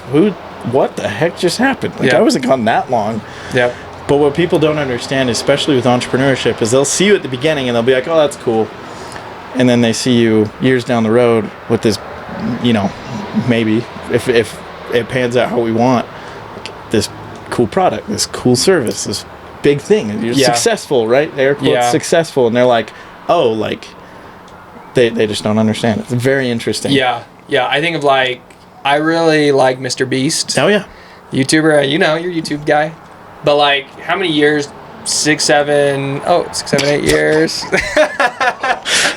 what the heck just happened? Like, I wasn't gone that long. But what people don't understand, especially with entrepreneurship, is they'll see you at the beginning and they'll be like, oh, that's cool. And then they see you years down the road with this, you know, maybe if it pans out how we want, this cool product, this cool service, this big thing. You're successful, right? Air quotes, successful. And they're like, oh, like, they just don't understand. It's very interesting. Yeah. I think of like, I really like Mr. Beast. Oh, yeah. YouTuber, you know, you're a YouTube guy. But like, how many years? 6, 7, 8 years.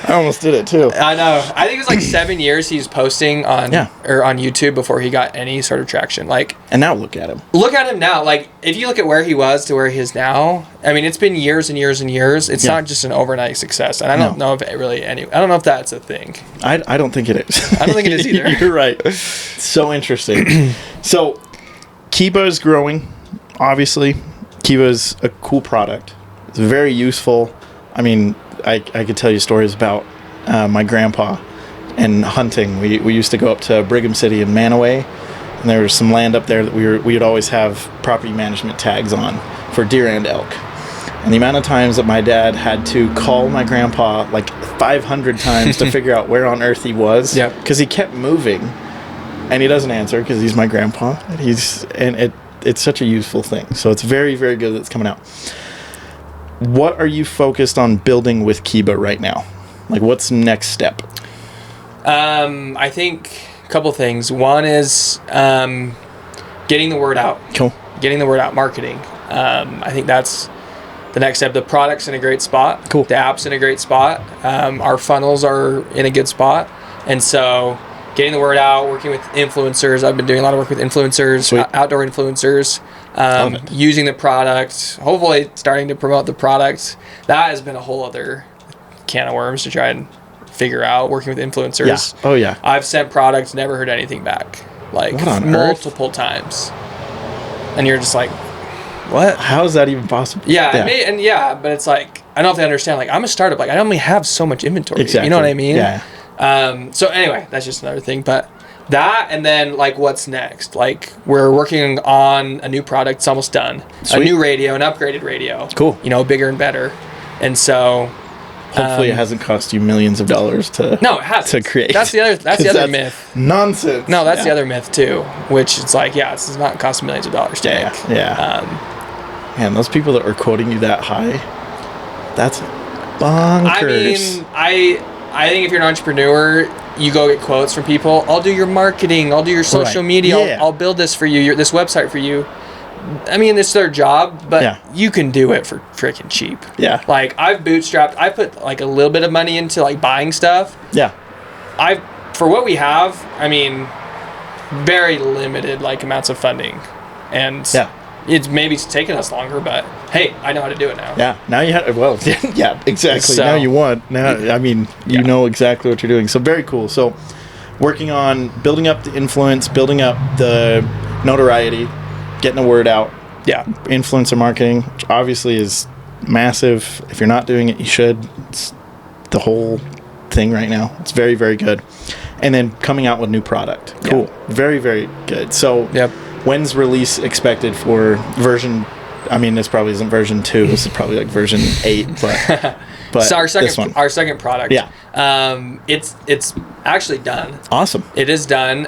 I almost did it too. I know. I think it was like 7 years he's posting on YouTube before he got any sort of traction. Like, and now look at him. Look at him now. Like, if you look at where he was to where he is now, I mean, it's been years and years and years. It's not just an overnight success. And I don't know if it really I don't know if that's a thing. I don't think it is. I don't think it is either. You're right. So interesting. So Kiba is growing, obviously. Kiba's a cool product. It's very useful. I mean, I could tell you stories about my grandpa and hunting. We used to go up to Brigham City in Manaway, and there was some land up there that we would always have property management tags on for deer and elk. And the amount of times that my dad had to call my grandpa like 500 times to figure out where on earth he was, because he kept moving, and he doesn't answer because he's my grandpa. It's such a useful thing. So it's very, very good that it's coming out. What are you focused on building with Kiba right now? Like, what's the next step? I think a couple things. One is getting the word out. Cool. Getting the word out, marketing. I think that's the next step. The product's in a great spot. Cool. The app's in a great spot. Our funnels are in a good spot. And so getting the word out, working with influencers. I've been doing a lot of work with influencers, outdoor influencers, using the product, hopefully starting to promote the product. That has been a whole other can of worms to try and figure out, working with influencers. Yeah. Oh, yeah. I've sent products, never heard anything back, like multiple times. And you're just like, what? How is that even possible? Yeah, but it's like, I don't know if they understand, like, I'm a startup, like, I only have so much inventory. Exactly. You know what I mean? Yeah. So anyway, that's just another thing. But that, and then like, what's next? Like, we're working on a new product. It's almost done. Sweet. A new radio, an upgraded radio. Cool. You know, bigger and better. And so hopefully it hasn't cost you millions of dollars to create. That's the other myth. Nonsense. No, that's the other myth too, which it's like, this does not cost millions of dollars to make. Man, those people that are quoting you that high, that's bonkers. I mean, I think if you're an entrepreneur, you go get quotes from people. I'll do your marketing. I'll do your social media. I'll build this for you, this website for you. I mean, it's their job, but Yeah. you can do it for freaking cheap. Yeah. Like, I've bootstrapped. I put like a little bit of money into like buying stuff. Yeah. For what we have, I mean, very limited like amounts of funding, and it's taken us longer, but hey, I know how to do it now. Yeah. Now you have, well, yeah, exactly. So, now you want. Now, I mean, you know exactly what you're doing. So very cool. So working on building up the influence, building up the notoriety, getting the word out. Yeah. Influencer marketing, which obviously is massive. If you're not doing it, you should. It's the whole thing right now. It's very, very good. And then coming out with new product. Cool. Yeah. Very, very good. So when's release expected for version? I mean, this probably isn't version 2. This is probably like version 8. But so our this one. second product. Yeah. It's actually done. Awesome. It is done.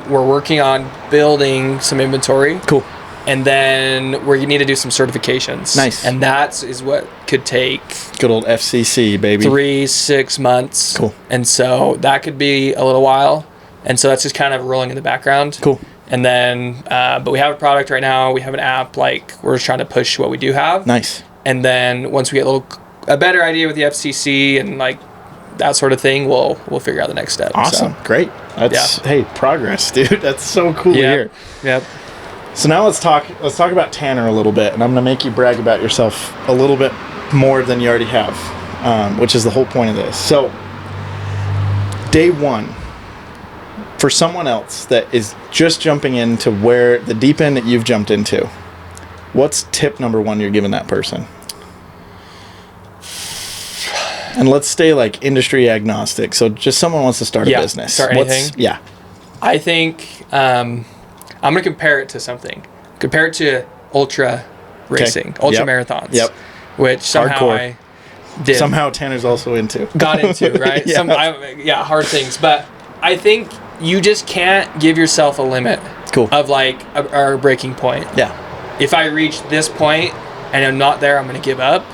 We're working on building some inventory. Cool. And then we need to do some certifications. Nice. And that is what could take good old FCC, baby. 3-6 months. Cool. And so that could be a little while. And so that's just kind of rolling in the background. Cool. And then, but we have a product right now. We have an app. Like, we're just trying to push what we do have. Nice. And then once we get a better idea with the FCC and like that sort of thing, we'll figure out the next step. Awesome. So. Great. That's hey, progress, dude. That's so cool to hear. Yep. So now let's talk about Tanner a little bit, and I'm going to make you brag about yourself a little bit more than you already have, which is the whole point of this. So day one, for someone else that is just jumping into where the deep end that you've jumped into, what's tip number 1 you're giving that person? And let's stay like industry agnostic. So just someone wants to start a business. Start anything. Yeah. I think I'm going to compare it to something. Compare it to ultra racing, ultra marathons. Yep. Which somehow hardcore. I did. Somehow Tanner's also into. Got into, right? Hard things. But I think you just can't give yourself a limit of like a breaking point. Yeah. If I reach this point and I'm not there, I'm going to give up.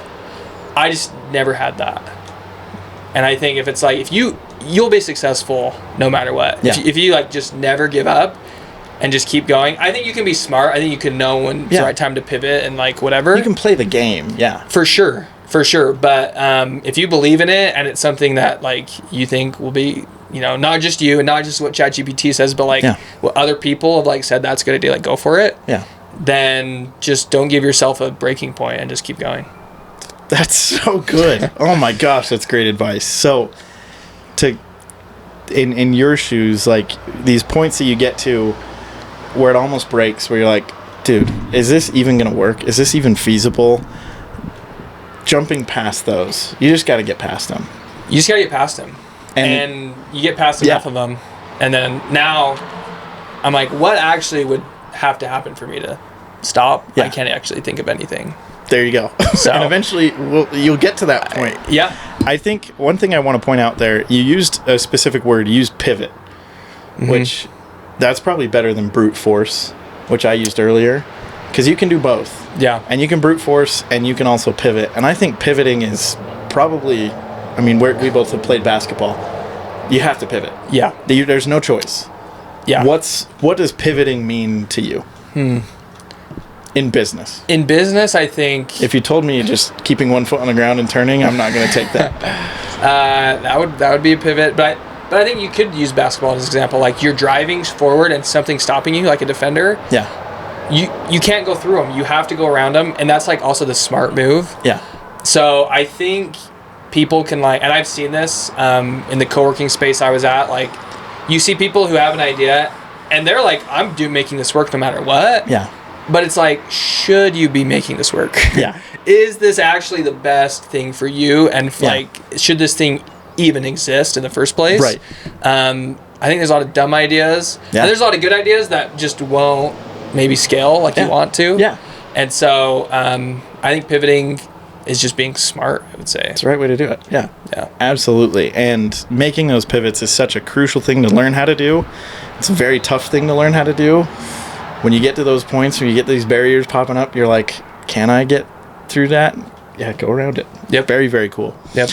I just never had that. And I think if it's like, you'll be successful no matter what. Yeah. If you like just never give up and just keep going, I think you can be smart. I think you can know when it's the right time to pivot and like whatever. You can play the game. Yeah. For sure. But if you believe in it and it's something that like you think will be, not just you and not just what ChatGPT says, but like what other people have like said that's a good idea, like go for it. Yeah. Then just don't give yourself a breaking point and just keep going. That's so good. Oh my gosh, that's great advice. So in your shoes, like these points that you get to where it almost breaks, where you're like, dude, is this even going to work? Is this even feasible? Jumping past those, you just got to get past them. You just got to get past them. And you get past enough of them. And then now I'm like, what actually would have to happen for me to stop? I can't actually think of anything. There you go. So, and eventually you'll get to that point. I think one thing I want to point out there, you used a specific word, you used pivot, which that's probably better than brute force, which I used earlier, because you can do both. Yeah. And you can brute force and you can also pivot. And I think pivoting is probably, I mean, we both have played basketball. You have to pivot. Yeah. There's no choice. Yeah. What does pivoting mean to you? In business. In business, I think... If you told me just keeping one foot on the ground and turning, I'm not going to take that. That would be a pivot. But I think you could use basketball as an example. Like you're driving forward and something's stopping you, like a defender. Yeah. You can't go through them. You have to go around them. And that's like also the smart move. Yeah. So I think people can like... And I've seen this in the co-working space I was at. Like you see people who have an idea and they're like, I'm making this work no matter what. Yeah. But it's like, should you be making this work? Yeah. Is this actually the best thing for you? And like, should this thing even exist in the first place? Right. I think there's a lot of dumb ideas. Yeah. And there's a lot of good ideas that just won't maybe scale like you want to. Yeah. And so I think pivoting is just being smart, I would say. It's the right way to do it. Yeah. Yeah. Absolutely. And making those pivots is such a crucial thing to learn how to do. It's a very tough thing to learn how to do. When you get to those points, when you get these barriers popping up, you're like, can I get through that? Yeah, go around it. Yep. Very, very cool. Yep.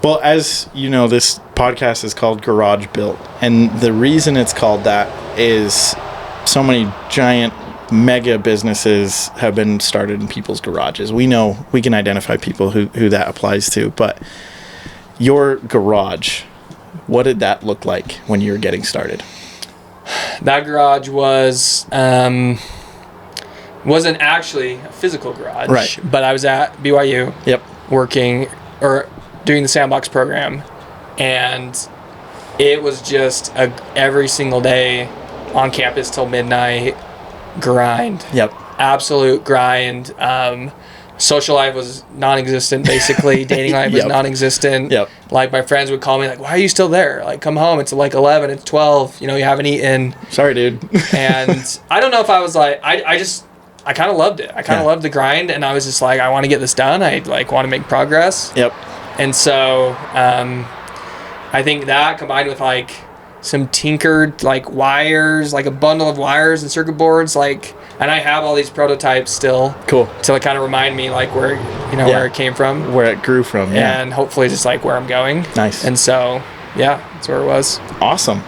Well, as you know, this podcast is called Garage Built. And the reason it's called that is so many giant mega businesses have been started in people's garages. We know, we can identify people who that applies to, but your garage, what did that look like when you were getting started? That garage wasn't actually a physical garage, right? But I was at BYU, yep, working or doing the sandbox program, and it was just every single day on campus till midnight grind. Yep, absolute grind. Social life was non-existent, basically. Dating life was non-existent. Yep. Like, my friends would call me like, why are you still there? Like, come home. It's like 11, it's 12. You know, you haven't eaten. Sorry, dude. And I don't know if I was like, I kind of loved it. I kind of loved the grind, and I was just like, I want to get this done. I like want to make progress. Yep. And so I think that combined with like some tinkered like wires, like a bundle of wires and circuit boards, like, and I have all these prototypes still. Cool. To kind of remind me like where, where it came from. Where it grew from, and hopefully just like where I'm going. Nice. And so, that's where it was. Awesome.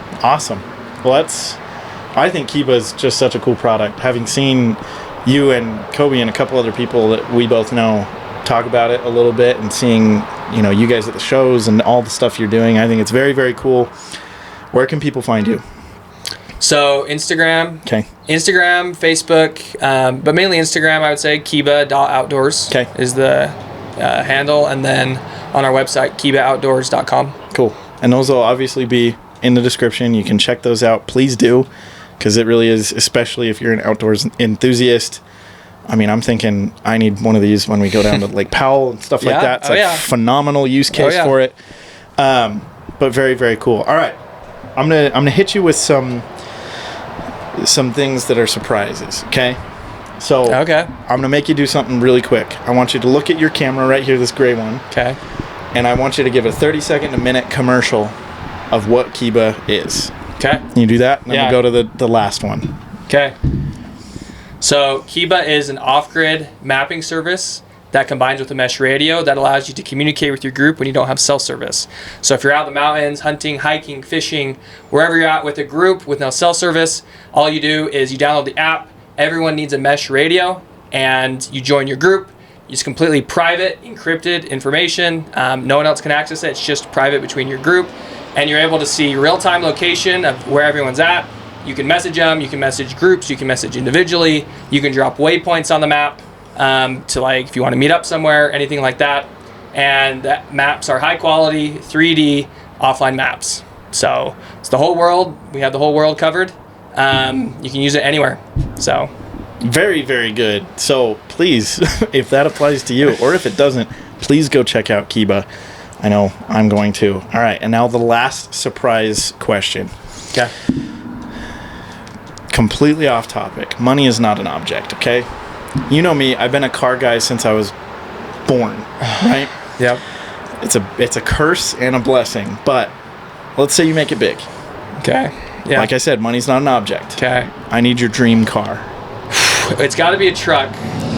Well, I think Kiba is just such a cool product. Having seen you and Kobe and a couple other people that we both know talk about it a little bit, and seeing, you guys at the shows and all the stuff you're doing, I think it's very, very cool. Where can people find you? So Instagram, Instagram, Facebook, but mainly Instagram, I would say Kiba.Outdoors is the handle, and then on our website, KibaOutdoors.com. Cool. And those will obviously be in the description. You can check those out. Please do, because it really is, especially if you're an outdoors enthusiast. I mean, I'm thinking I need one of these when we go down to Lake Powell and stuff like that. It's a phenomenal use case for it. But very, very cool. All right. I'm gonna hit you with some things that are surprises, okay? So I'm gonna make you do something really quick. I want you to look at your camera right here, this gray one. Okay. And I want you to give a 30-second to minute commercial of what Kiba is. Okay. Can you do that? And then we'll go to the last one. Okay. So Kiba is an off-grid mapping service that combines with a mesh radio that allows you to communicate with your group when you don't have cell service. So if you're out in the mountains, hunting, hiking, fishing, wherever you're at with a group with no cell service, all you do is you download the app. Everyone needs a mesh radio, and you join your group. It's completely private, encrypted information. No one else can access it. It's just private between your group, and you're able to see real-time location of where everyone's at. You can message them, you can message groups, you can message individually, you can drop waypoints on the map to, like, if you want to meet up somewhere, anything like that. And that maps are high quality 3D offline maps. So it's the whole world. We have the whole world covered. You can use it anywhere. So very, very good. So please, if that applies to you, or if it doesn't, please go check out Kiba. I know I'm going to. All right, and now the last surprise question. Okay. Completely off topic. Money is not an object, okay? You know me, I've been a car guy since I was born, right? Yep. It's a curse and a blessing, but let's say you make it big. Okay. Yeah. Like I said, money's not an object. Okay. I need your dream car. It's got to be a truck.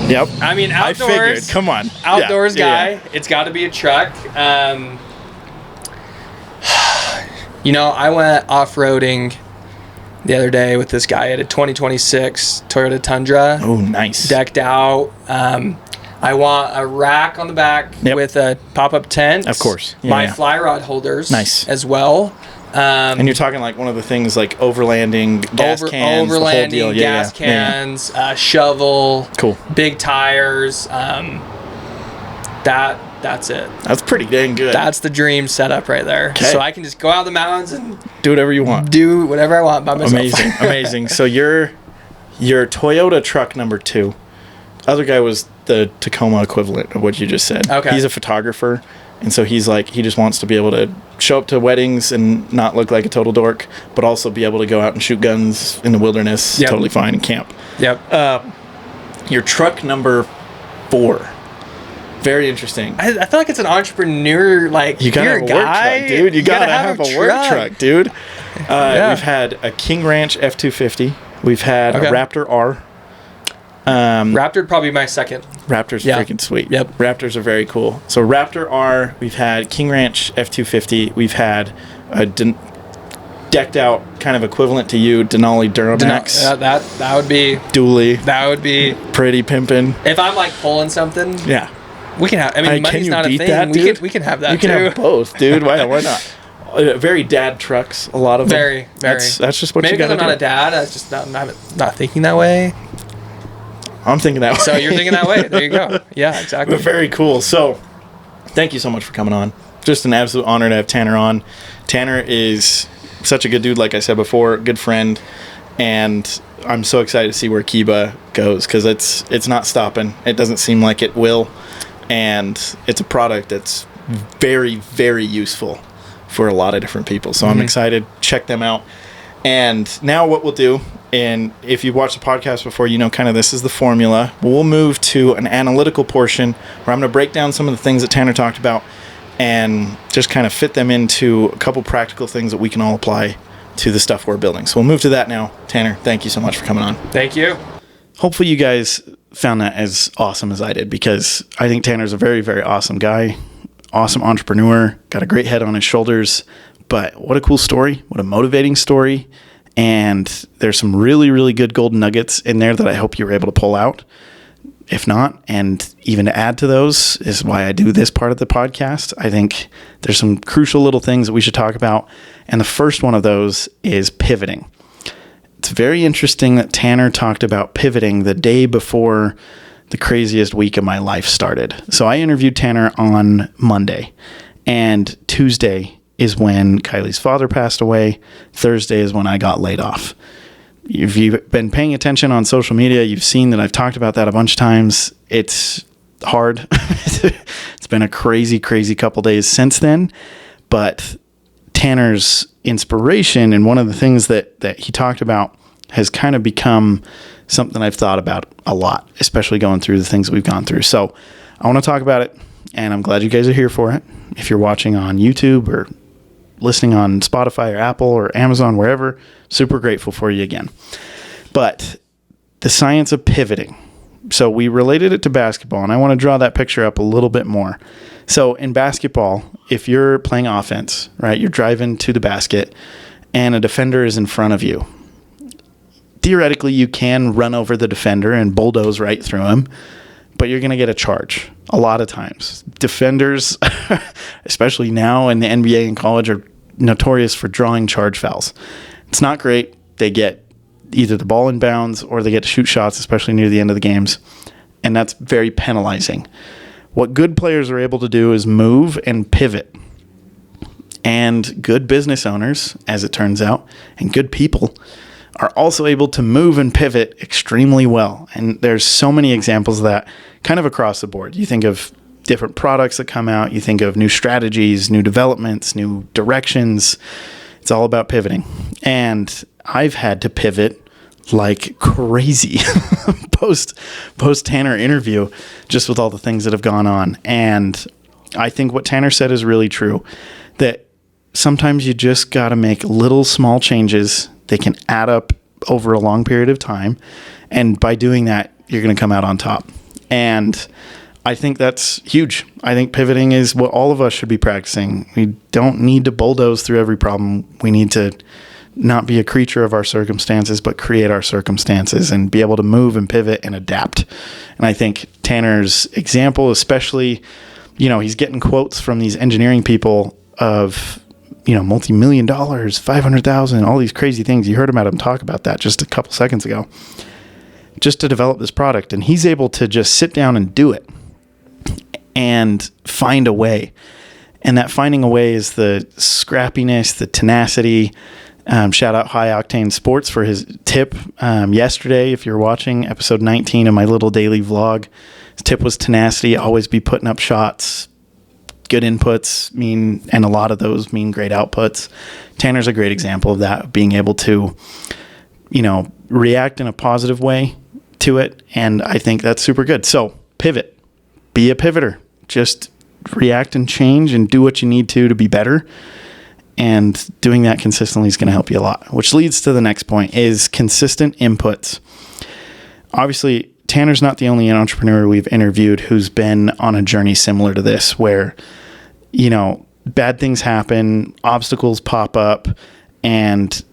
Yep. I mean, outdoors. I figured. Come on. Outdoors guy. Yeah. It's got to be a truck. I went off-roading the other day with this guy at a 2026 Toyota Tundra. Oh, nice. Decked out. I want a rack on the back with a pop-up tent. Of course. My fly rod holders. Nice. As well. And you're talking like one of the things like overlanding, gas cans, the whole deal. Gas cans, shovel. Cool. Big tires. That's it. That's pretty dang good. That's the dream setup right there. Okay. So I can just go out in the mountains and do whatever you want. Do whatever I want by myself. Amazing. So your Toyota truck number 2. Other guy was the Tacoma equivalent of what you just said. Okay. He's a photographer, and so he's like, he just wants to be able to show up to weddings and not look like a total dork, but also be able to go out and shoot guns in the wilderness totally fine and camp. Yep. Your truck number 4. Very interesting. I feel like it's an entrepreneur, like, you gotta have a work truck, dude. You gotta have a work truck, dude. We've had a King Ranch F-250. We've had a Raptor R. Raptor probably my second. Raptor's freaking sweet. Yep. Raptors are very cool. So Raptor R, we've had King Ranch F-250. We've had decked out kind of equivalent to you, Denali Duramax. That would be dually. That would be pretty pimping. If I'm like pulling something, yeah, we can have. I mean, money's not a thing. That, we can have that. You can too. have both, dude. Why not? Very dad trucks. A lot of them. Very. That's just what Maybe you got to do. I'm not a dad. I just not thinking that way. I'm thinking that way. So you're thinking that way. There you go. Yeah, exactly. But very cool. So, thank you so much for coming on. Just an absolute honor to have Tanner on. Tanner is such a good dude, like I said before, good friend, and I'm so excited to see where Kiba goes because it's not stopping. It doesn't seem like it will, and it's a product that's very, very useful for a lot of different people. So I'm excited. Check them out. And now what we'll do, and if you've watched the podcast before, you know kind of this is the formula. We'll move to an analytical portion where I'm going to break down some of the things that Tanner talked about and just kind of fit them into a couple practical things that we can all apply to the stuff we're building. So we'll move to that now. Tanner, thank you so much for coming on. Thank you. Hopefully you guys found that as awesome as I did, because I think Tanner's a very, very awesome guy, awesome entrepreneur, got a great head on his shoulders. But what a cool story. What a motivating story. And there's some really, really good golden nuggets in there that I hope you were able to pull out. If not, and even to add to those is why I do this part of the podcast. I think there's some crucial little things that we should talk about. And the first one of those is pivoting. It's very interesting that Tanner talked about pivoting the day before the craziest week of my life started. So I interviewed Tanner on Monday, and Tuesday is when Kylie's father passed away. Thursday is when I got laid off. If you've been paying attention on social media, you've seen that I've talked about that a bunch of times. It's hard. It's been a crazy, crazy couple days since then. But Tanner's inspiration and one of the things that he talked about has kind of become something I've thought about a lot, especially going through the things that we've gone through. So I want to talk about it, and I'm glad you guys are here for it. If you're watching on YouTube or listening on Spotify or Apple or Amazon, wherever, super grateful for you again. But the science of pivoting. So we related it to basketball, and I want to draw that picture up a little bit more. So in basketball, if you're playing offense, right, you're driving to the basket and a defender is in front of you. Theoretically, you can run over the defender and bulldoze right through him, but you're going to get a charge a lot of times. Defenders, especially now in the NBA and college, are notorious for drawing charge fouls. It's not great. They get either the ball in bounds or they get to shoot shots, especially near the end of the games, and that's very penalizing. What good players are able to do is move and pivot. And good business owners, as it turns out, and good people are also able to move and pivot extremely well. And there's so many examples of that kind of across the board. You think of different products that come out. You think of new strategies, new developments, new directions. It's all about pivoting. And I've had to pivot like crazy post Tanner interview, just with all the things that have gone on. And I think what Tanner said is really true, that sometimes you just got to make little small changes. They can add up over a long period of time. And by doing that, you're going to come out on top. And I think that's huge. I think pivoting is what all of us should be practicing. We don't need to bulldoze through every problem. We need to not be a creature of our circumstances, but create our circumstances and be able to move and pivot and adapt. And I think Tanner's example, especially, he's getting quotes from these engineering people of, multi-million dollars, 500,000, all these crazy things. You heard him talk about that just a couple seconds ago, just to develop this product. And he's able to just sit down and do it and find a way. And that finding a way is the scrappiness, the tenacity. Shout out High Octane Sports for his tip yesterday. If you're watching episode 19 of my little daily vlog, his tip was tenacity. Always be putting up shots. Good inputs and a lot of those mean great outputs. Tanner's a great example of that, being able to, react in a positive way to it. And I think that's super good. So pivot, be a pivoter, just react and change and do what you need to be better. And doing that consistently is going to help you a lot, which leads to the next point is consistent inputs. Obviously, Tanner's not the only entrepreneur we've interviewed who's been on a journey similar to this, where, bad things happen, obstacles pop up, And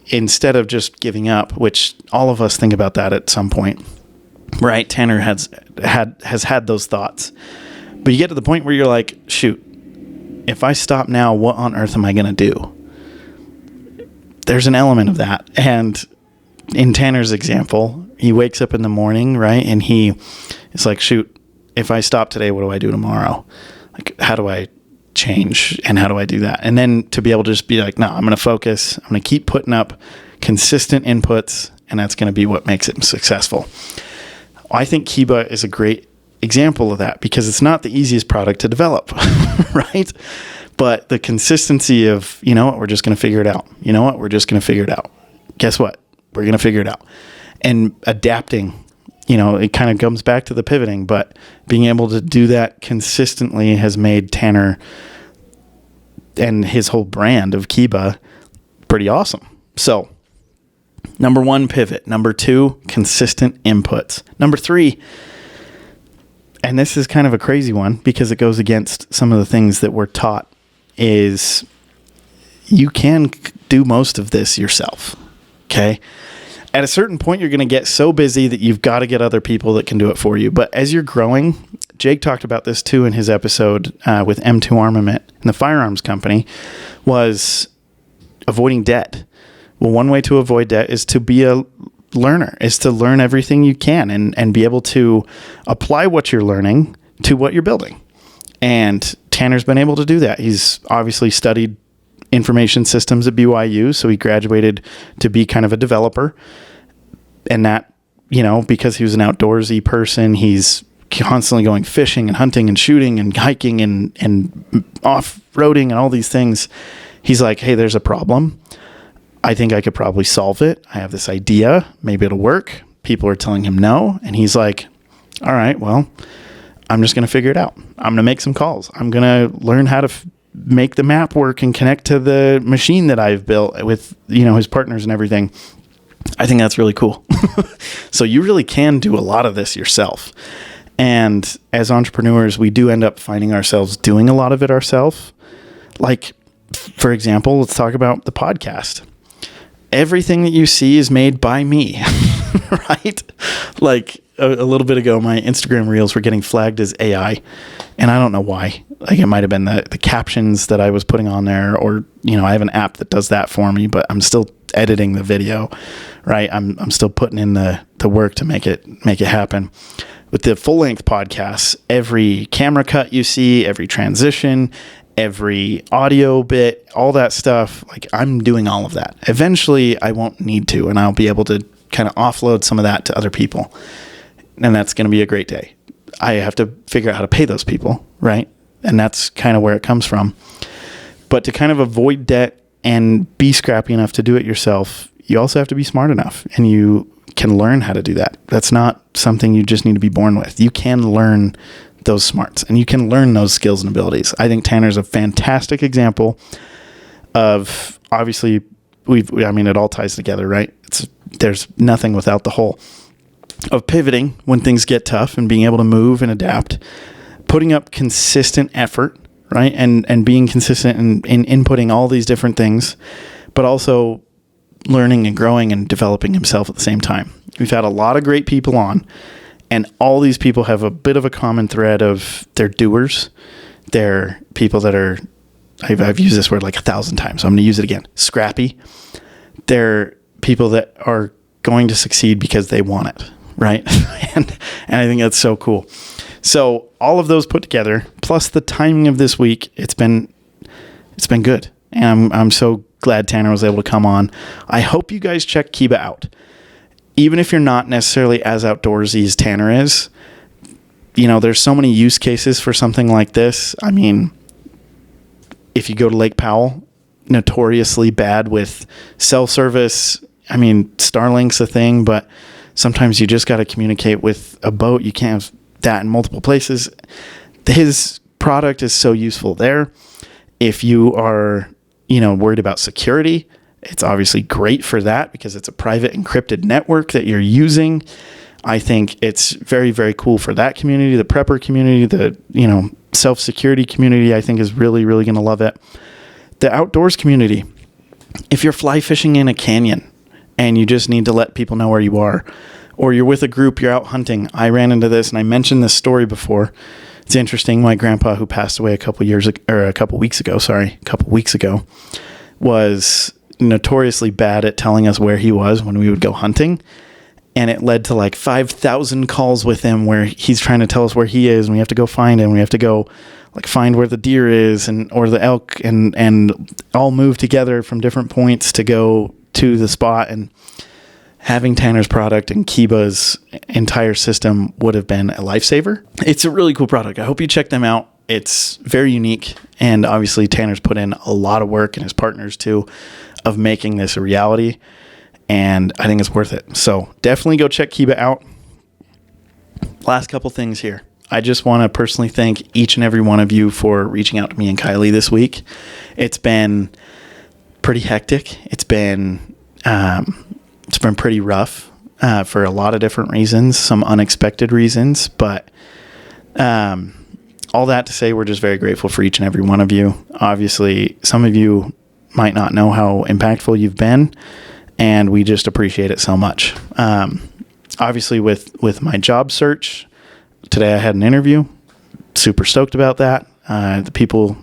instead of just giving up, which all of us think about that at some point, right? Tanner has had those thoughts. But you get to the point where you're like, shoot, if I stop now, what on earth am I going to do? There's an element of that. And in Tanner's example, he wakes up in the morning, right? And he is like, shoot, if I stop today, what do I do tomorrow? Like, how do I change and how do I do that? And then to be able to just be like, no, I'm going to focus. I'm going to keep putting up consistent inputs, and that's going to be what makes it successful. I think Kiba is a great example of that because it's not the easiest product to develop, right? But the consistency of, you know what, we're just going to figure it out. You know what, we're just going to figure it out. Guess what? We're going to figure it out. And adapting, you know, it kind of comes back to the pivoting, but being able to do that consistently has made Tanner and his whole brand of Kiba pretty awesome. So, number 1, pivot. Number 2, consistent inputs. Number 3, and this is kind of a crazy one because it goes against some of the things that we're taught, is you can do most of this yourself. Okay. At a certain point, you're going to get so busy that you've got to get other people that can do it for you. But as you're growing, Jake talked about this too in his episode with M2 Armament and the firearms company, was avoiding debt. Well, one way to avoid debt is to be a learner, is to learn everything you can and be able to apply what you're learning to what you're building. And Tanner's been able to do that. He's obviously studied information systems at BYU, so he graduated to be kind of a developer. And that, you know, because he was an outdoorsy person, he's constantly going fishing and hunting and shooting and hiking and off-roading and all these things. He's like, hey, there's a problem. I think I could probably solve it. I have this idea. Maybe it'll work. People are telling him no. And he's like, all right, well, I'm just going to figure it out. I'm going to make some calls. I'm going to learn how to make the map work and connect to the machine that I've built with, you know, his partners and everything. I think that's really cool. So you really can do a lot of this yourself. And as entrepreneurs, we do end up finding ourselves doing a lot of it ourselves. Like, for example, let's talk about the podcast. Everything that you see is made by me, right? Like a little bit ago, my Instagram reels were getting flagged as AI, and I don't know why. Like, it might have been the captions that I was putting on there, or, you know, I have an app that does that for me, but I'm still editing the video, right? I'm still putting in the work to make it happen. With the full length podcasts, every camera cut you see, every transition, every audio bit, all that stuff, like, I'm doing all of that. Eventually I won't need to, and I'll be able to kind of offload some of that to other people. And that's going to be a great day. I have to figure out how to pay those people, right? And that's kind of where it comes from. But to kind of avoid debt and be scrappy enough to do it yourself, you also have to be smart enough, and you can learn how to do that. That's not something you just need to be born with. You can learn those smarts, and you can learn those skills and abilities. I think Tanner's a fantastic example of, obviously, it all ties together, right? There's nothing without the whole of pivoting when things get tough and being able to move and adapt, putting up consistent effort, right? And being consistent in inputting all these different things, but also learning and growing and developing himself at the same time. We've had a lot of great people on, and all these people have a bit of a common thread of they're doers. They're people that are, I've used this word like 1,000 times, so I'm going to use it again, scrappy. They're people that are going to succeed because they want it, right? and I think that's so cool. So all of those put together, plus the timing of this week, it's been good. And I'm so glad Tanner was able to come on. I hope you guys check Kiba out. Even if you're not necessarily as outdoorsy as Tanner is, you know, there's so many use cases for something like this. I mean, if you go to Lake Powell, notoriously bad with cell service. I mean, Starlink's a thing, but sometimes you just got to communicate with a boat. You can't have that in multiple places. His product is so useful there. If you are, you know, worried about security, it's obviously great for that because it's a private encrypted network that you're using. I think it's very, very cool for that community, the prepper community, the, you know, self-security community, I think is really, really going to love it. The outdoors community, if you're fly fishing in a canyon and you just need to let people know where you are, or you're with a group, you're out hunting. I ran into this, and I mentioned this story before. It's interesting. My grandpa, who passed away a couple weeks ago, was notoriously bad at telling us where he was when we would go hunting. And it led to like 5,000 calls with him where he's trying to tell us where he is, and we have to go find him. We have to go like find where the deer is or the elk, and all move together from different points to go to the spot. And having Tanner's product and Kiba's entire system would have been a lifesaver. It's a really cool product. I hope you check them out. It's very unique. And obviously Tanner's put in a lot of work, and his partners too, of making this a reality. And I think it's worth it. So definitely go check Kiba out. Last couple things here. I just want to personally thank each and every one of you for reaching out to me and Kylie this week. It's been pretty hectic. It's been pretty rough for a lot of different reasons, some unexpected reasons, but all that to say, we're just very grateful for each and every one of you. Obviously, some of you might not know how impactful you've been, and we just appreciate it so much. Obviously, with my job search, today I had an interview. Super stoked about that. The people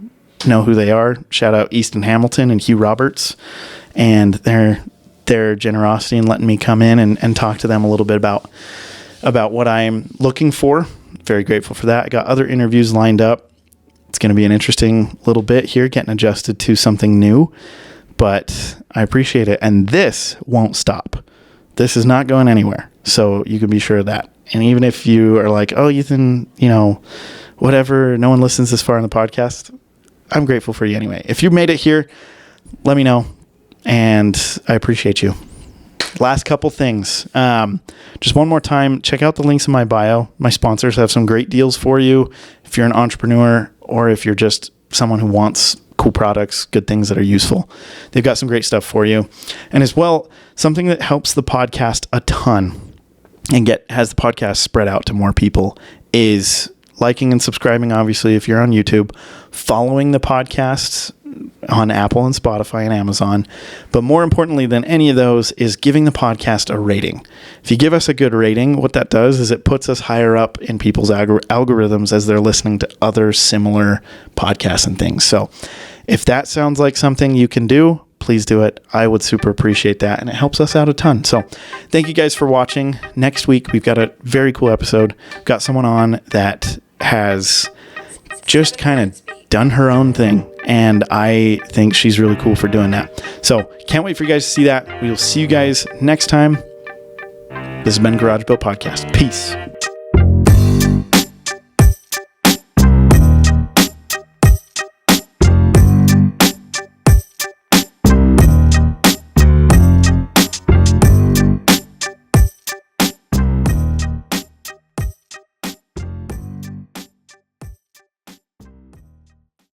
know who they are. Shout out Easton Hamilton and Hugh Roberts, and their generosity in letting me come in and talk to them a little bit about what I'm looking for. Very grateful for that. I got other interviews lined up. It's going to be an interesting little bit here, getting adjusted to something new, but I appreciate it. And this won't stop. This is not going anywhere. So you can be sure of that. And even if you are like, oh, Ethan, whatever, no one listens this far in the podcast, I'm grateful for you anyway. If you made it here, let me know. And I appreciate you. Last couple things. Just one more time, check out the links in my bio. My sponsors have some great deals for you. If you're an entrepreneur, or if you're just someone who wants cool products, good things that are useful, they've got some great stuff for you. And as well, something that helps the podcast a ton and has the podcast spread out to more people is liking and subscribing, obviously, if you're on YouTube, following the podcasts on Apple and Spotify and Amazon. But more importantly than any of those is giving the podcast a rating. If you give us a good rating, what that does is it puts us higher up in people's algorithms as they're listening to other similar podcasts and things. So if that sounds like something you can do, please do it. I would super appreciate that, and it helps us out a ton. So thank you guys for watching. Next week, we've got a very cool episode. We've got someone on that has just kind of done her own thing, and I think she's really cool for doing that. So can't wait for you guys to see that. We will see you guys next time. This has been Garage Built Podcast. Peace.